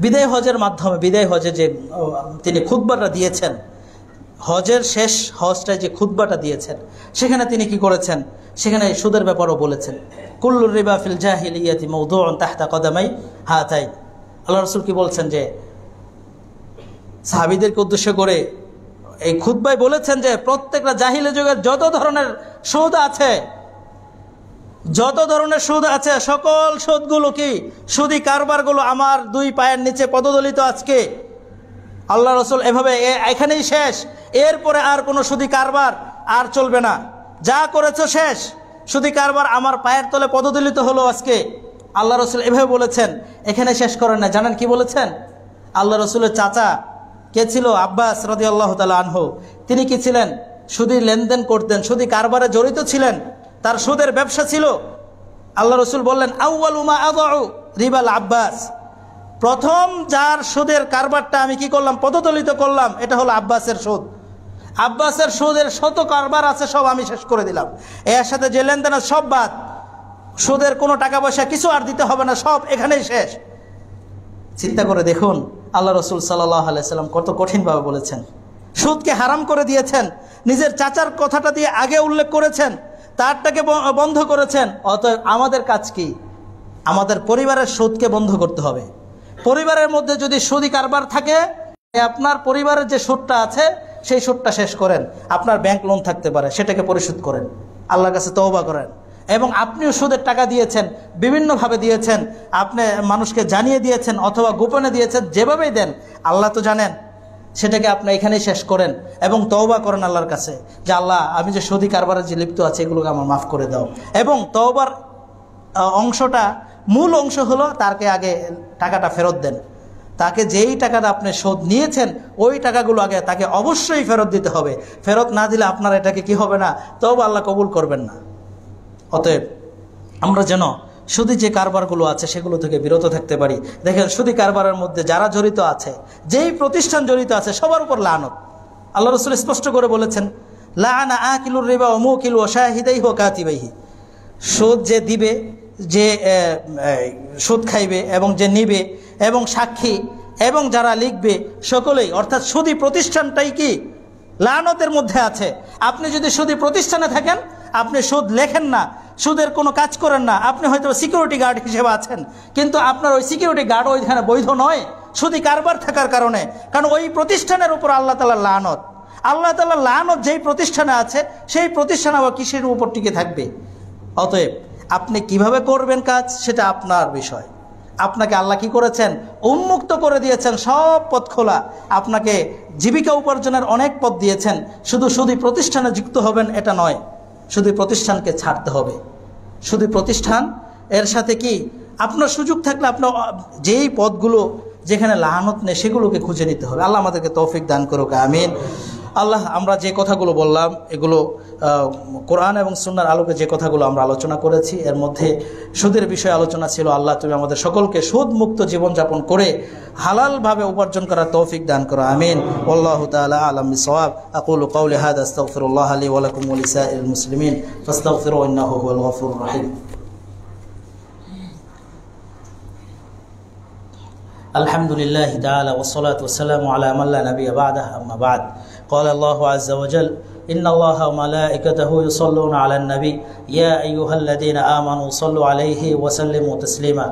বিদায় হজের মাধ্যমে, বিদায় হজে যে তিনি খুতবাটা দিয়েছেন, হজের শেষ হজটায় যে খুতবাটা দিয়েছেন, সেখানে তিনি কি করেছেন, সেখানে সুদের ব্যাপারও বলেছেন। কুল্লুর রিবা ফিল জাহিলিয়াতি মাওদুউন তাহতা কদামাই হাতাইন। আল্লাহ রসুল কি বলছেন, যে সাহাবীদেরকে উদ্দেশ্য করে এই খুতবায় বলেছেন যে প্রত্যেকটা জাহিলি যুগের যত ধরনের সুদ আছে, সকল সুদগুলো কি, সুদি কারবারগুলো আমার 2 পায়ের নিচে পদদলিত। আজকে আল্লাহ রসুল এভাবে এখানেই শেষ, এরপরে আর কোনো সুদি কারবার আর চলবে না, যা করেছো শেষ, সুদি কারবার আমার পায়ের তলে পদদলিত হলো আজকে। আল্লাহ রসুল এভাবে বলেছেন, এখানে শেষ করেন না। জানেন কি বলেছেন? আল্লাহ রসুলের চাচা কে ছিল? আব্বাস রাদিয়াল্লাহু তাআলা আনহু। তিনি কি ছিলেন? সুদি লেনদেন করতেন, সুদি কারবারে জড়িত ছিলেন, তার সুদের ব্যবসা ছিল। আল্লাহ রসুল বললেন, আউয়ালু মা আযাউ রিবাল আব্বাস, প্রথম যার সুদের কারবারটা আমি কি করলাম, পদদলিত করলাম, এটা হলো আব্বাসের সুদ। আব্বাসের সুদের 100 কারবার আছে, সব আমি শেষ করে দিলাম। এর সাথে যে লেনদেন সব বাদ, সুদের কোনো টাকা পয়সা কিছু আর দিতে হবে না, সব এখানেই শেষ। চিন্তা করে দেখুন আল্লাহ রসুল সাল্লাল্লাহু আলাইহি সাল্লাম কত কঠিনভাবে বলেছেন, সুদকে হারাম করে দিয়েছেন, নিজের চাচার কথাটা দিয়ে আগে উল্লেখ করেছেন, তারটাকে বন্ধ করেছেন। অতএব আমাদের কাজ কি? আমাদের পরিবারের সুদকে বন্ধ করতে হবে। পরিবারের মধ্যে যদি সুদি কারবার থাকে, আপনার পরিবারের যে সুদটা আছে সেই সুদটা শেষ করেন। আপনার ব্যাংক লোন থাকতে পারে, সেটাকে পরিশোধ করেন, আল্লাহর কাছে তওবা করেন। এবং আপনিও সুদের টাকা দিয়েছেন, বিভিন্নভাবে দিয়েছেন, আপনি মানুষকে জানিয়ে দিয়েছেন অথবা গোপনে দিয়েছেন, যেভাবেই দেন আল্লাহ তো জানেন, সেটাকে আপনি এখানেই শেষ করেন এবং তওবা করেন আল্লাহর কাছে, যে আল্লাহ আমি যে সুদি কারবারে যে লিপ্ত আছে এগুলোকে আমার মাফ করে দাও। এবং তওবার অংশটা, মূল অংশ হলো তাকে আগে টাকাটা ফেরত দেন। তাকে যেই টাকাটা আপনি সুদ নিয়েছেন ওই টাকাগুলো আগে তাকে অবশ্যই ফেরত দিতে হবে। ফেরত না দিলে আপনার এটাকে কি হবে না, তওবা আল্লাহ কবুল করবেন না। অতএব আমরা যেন সুদি যে কারবারগুলো আছে সেগুলো থেকে বিরত থাকতে পারি। দেখেন সুদি কারবারের মধ্যে যারা জড়িত আছে, যেই প্রতিষ্ঠান জড়িত আছে, সবার উপর লানত। আল্লাহ রাসূল স্পষ্ট করে বলেছেন, লাআনা আকিলুর রিবা ওয়া মুকিলু ওয়া শাহিদাইহি ওয়া কাতিবাইহি। সুদ যে দিবে, যে সুদ খাইবে এবং যে নিবে এবং সাক্ষী এবং যারা লিখবে সকলেই, অর্থাৎ সুদি প্রতিষ্ঠানটাই কি লানতের মধ্যে আছে। আপনি যদি সুদী প্রতিষ্ঠানে থাকেন, আপনি সুদ লেখেন না, সুদের কোনো কাজ করেন না, আপনি হয়তো সিকিউরিটি গার্ড হিসেবে আছেন, কিন্তু আপনার ওই সিকিউরিটি গার্ড ওইখানে বৈধ নয় সুদী কারবার থাকার কারণে। কারণ ওই প্রতিষ্ঠানের উপর আল্লাহ তাআলার লানত, আল্লাহ তাআলার লানত যেই প্রতিষ্ঠানে আছে সেই প্রতিষ্ঠান আবার কিসের উপর টিকে থাকবে? অতএব আপনি কিভাবে করবেন কাজ সেটা আপনার বিষয়। আপনাকে আল্লাহ কি করেছেন? উন্মুক্ত করে দিয়েছেন, সব পথ খোলা। আপনাকে জীবিকা উপার্জনের অনেক পথ দিয়েছেন। শুধু সুদী প্রতিষ্ঠানে যুক্ত হবেন এটা নয়, সুদী প্রতিষ্ঠানকে ছাড়তে হবে। সুদী প্রতিষ্ঠান এর সাথে কি আপনার সুযোগ থাকলে আপনার যেই পথগুলো যেখানে লানত নেই সেগুলোকে খুঁজে নিতে হবে। আল্লাহ আমাদেরকে তৌফিক দান করুক, আমিন। আল্লাহ, আমরা যে কথাগুলো বললাম এগুলো কোরআন এবং সুন্নাহর আলোকে যে কথাগুলো আমরা আলোচনা করেছি, এর মধ্যে সুদের বিষয়ে আলোচনা ছিল। আল্লাহ, তুমি আমাদের সকলকে সুদ মুক্ত জীবনযাপন করে হালালভাবে উপার্জন করার তৌফিক দান করো, আমিন। আল্লাহু তাআলা আ'লাম বিসওয়াব। আকুলু কাওলি হাযা আস্তাগফিরুল্লাহ লি ওয়া লাকুম ওয়া লিসাইরিল মুসলিমিন ফাস্তাগফিরুহু ইন্নাহু হুয়াল গফুরুর রহিম। আলহামদুলিল্লাহি তাআলা ওয়াসসালাতু ওয়াসসালামু আলা মান লা নাবিয়্যা বা'দাহু, আম্মা বা'দ। قال الله عز وجل: إن الله وملائكته يصلون على النبي يا أيها الذين آمنوا صلوا عليه وسلموا تسليما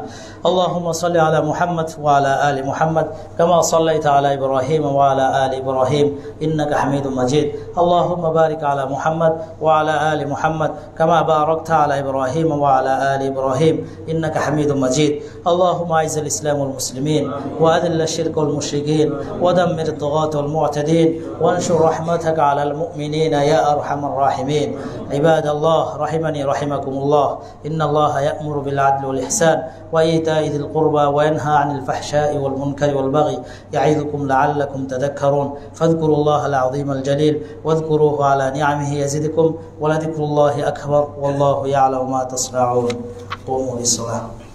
اللهم صل على محمد وعلى آل محمد كما صليت على إبراهيم وعلى آل إبراهيم إنك حميد مجيد اللهم بارك على محمد وعلى آل محمد كما باركت على إبراهيم وعلى آل إبراهيم إنك حميد مجيد اللهم أعز الإسلام والمسلمين وأذل الشرك والمشركين ودمر الطغاة والمعتدين وانشر رحمتك على المؤمنين يا أرحم الراحمين عباد الله رحمني رحمكم الله إن الله يأمر بالعدل والإحسان وإيتاء ذي القربى وينهى عن الفحشاء والمنكر والبغي يعظكم لعلكم تذكرون فاذكروا الله العظيم الجليل واذكروه على نعمه يزدكم ولذكر الله أكبر والله يعلم ما تصنعون قوموا للصلاة.